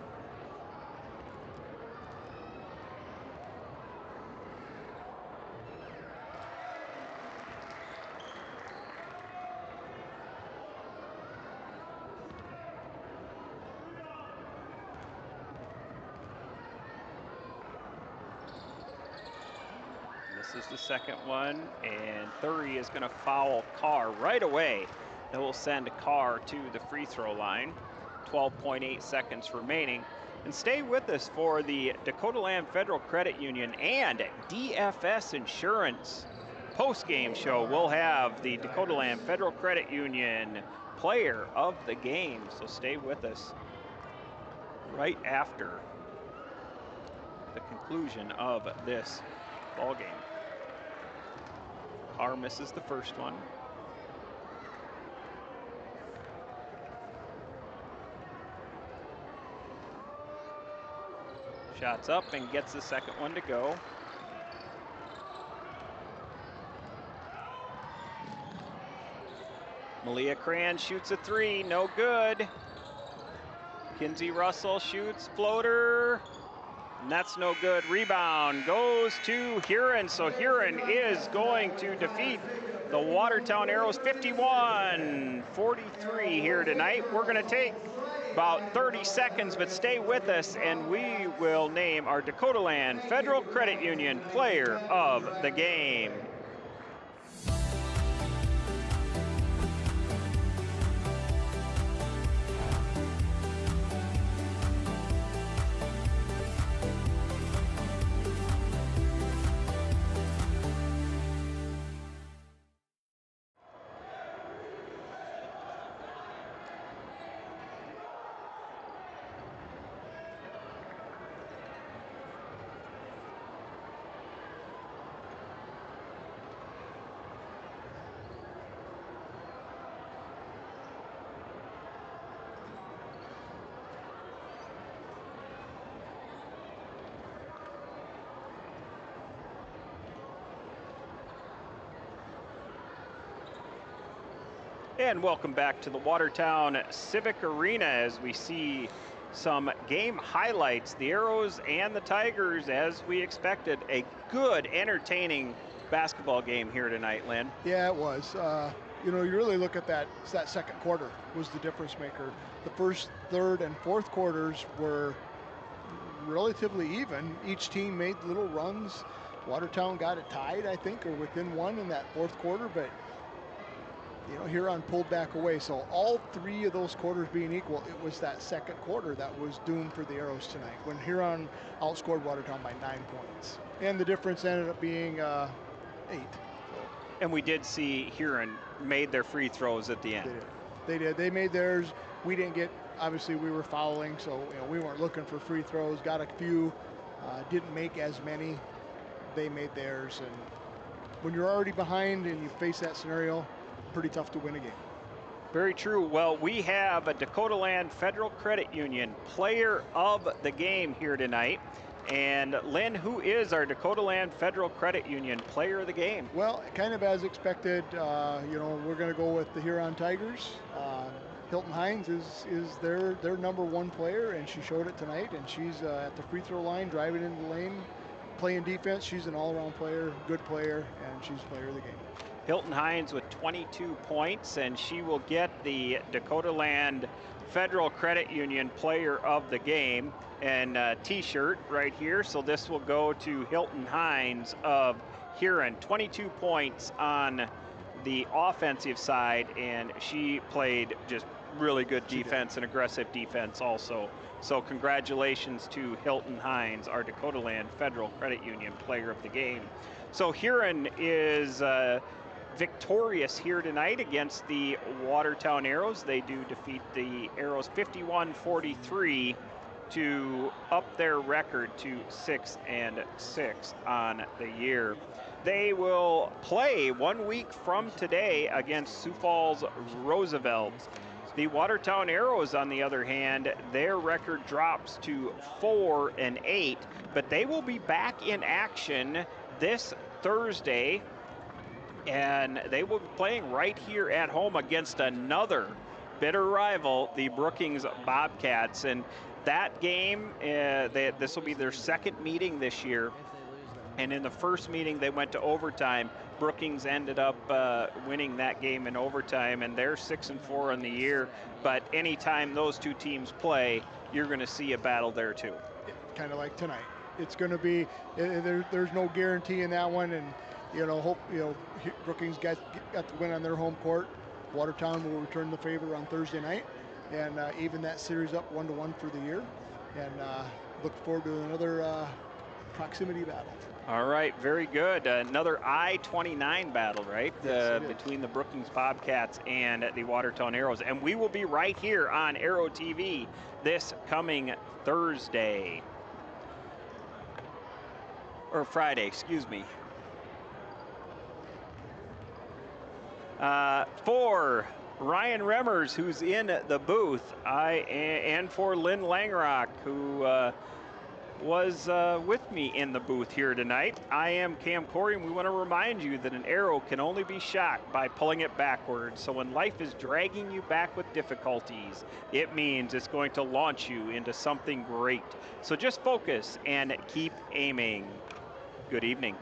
misses the second one, and Thury is going to foul Carr right away. That will send Carr to the free throw line. 12.8 seconds remaining. And stay with us for the Dakota Land Federal Credit Union and DFS Insurance post-game show. We'll have the Dakota Land Federal Credit Union player of the game. So stay with us right after the conclusion of this ball game. Carr misses the first one. Shots up and gets the second one to go. Malia Cran shoots a three, no good. Kinsey Russell shoots, floater, and that's no good. Rebound goes to Huron, so Huron is going to defeat the Watertown Arrows 51-43 here tonight. We're gonna take about 30 seconds, but stay with us and we will name our Dakota Land Federal Credit Union player of the game. And welcome back to the Watertown Civic Arena as we see some game highlights. The Arrows and the Tigers, as we expected, a good, entertaining basketball game here tonight, Lynn. Yeah, it was. You know, you really look at that second quarter was the difference maker. The first, third, and fourth quarters were relatively even. Each team made little runs. Watertown got it tied, I think, or within one in that fourth quarter, but you know, Huron pulled back away. So all three of those quarters being equal, it was that second quarter that was doomed for the Arrows tonight when Huron outscored Watertown by 9 points. And the difference ended up being 8. And we did see Huron made their free throws at the end. They did. They made theirs. We didn't get, obviously we were fouling, so you know, we weren't looking for free throws. Got a few, didn't make as many. They made theirs. And when you're already behind and you face that scenario, pretty tough to win a game. Very true. Well, we have a Dakota Land Federal Credit Union player of the game here tonight. And Lynn, who is our Dakota Land Federal Credit Union player of the game? Well, kind of as expected, you know, we're going to go with the Huron Tigers. Hilton Hines is their number one player, and she showed it tonight. And she's at the free throw line, driving into the lane, playing defense. She's an all-around player, good player, and she's player of the game. Hilton Hines with 22 points, and she will get the Dakota Land Federal Credit Union player of the game and t-shirt right here. So this will go to Hilton Hines of Huron. 22 points on the offensive side, and she played just really good defense and aggressive defense also. So congratulations to Hilton Hines, our Dakota Land Federal Credit Union player of the game. So Huron is victorious here tonight against the Watertown Arrows. They do defeat the Arrows 51-43 to up their record to 6-6 on the year. They will play 1 week from today against Sioux Falls Roosevelt. The Watertown Arrows, on the other hand, their record drops to 4-8, but they will be back in action this Thursday, and they will be playing right here at home against another bitter rival, the Brookings Bobcats. And that game, this will be their second meeting this year. And in the first meeting, they went to overtime. Brookings ended up winning that game in overtime, and they're 6-4 on the year. But anytime those two teams play, you're going to see a battle there too. Kind of like tonight. it's going to be, there's no guarantee in that one. And, hope, Brookings got the win on their home court. Watertown will return the favor on Thursday night and even that series up 1-1 for the year. And look forward to another proximity battle. All right, very good. Another I-29 battle, right? Yes, between the Brookings Bobcats and the Watertown Arrows. And we will be right here on Arrow TV this coming Thursday. Or Friday, excuse me. For Ryan Remmers, who's in the booth, and for Lynn Langrock, who was with me in the booth here tonight. I am Cam Corey, and we want to remind you that an arrow can only be shot by pulling it backwards. So when life is dragging you back with difficulties, it means it's going to launch you into something great. So just focus and keep aiming. Good evening.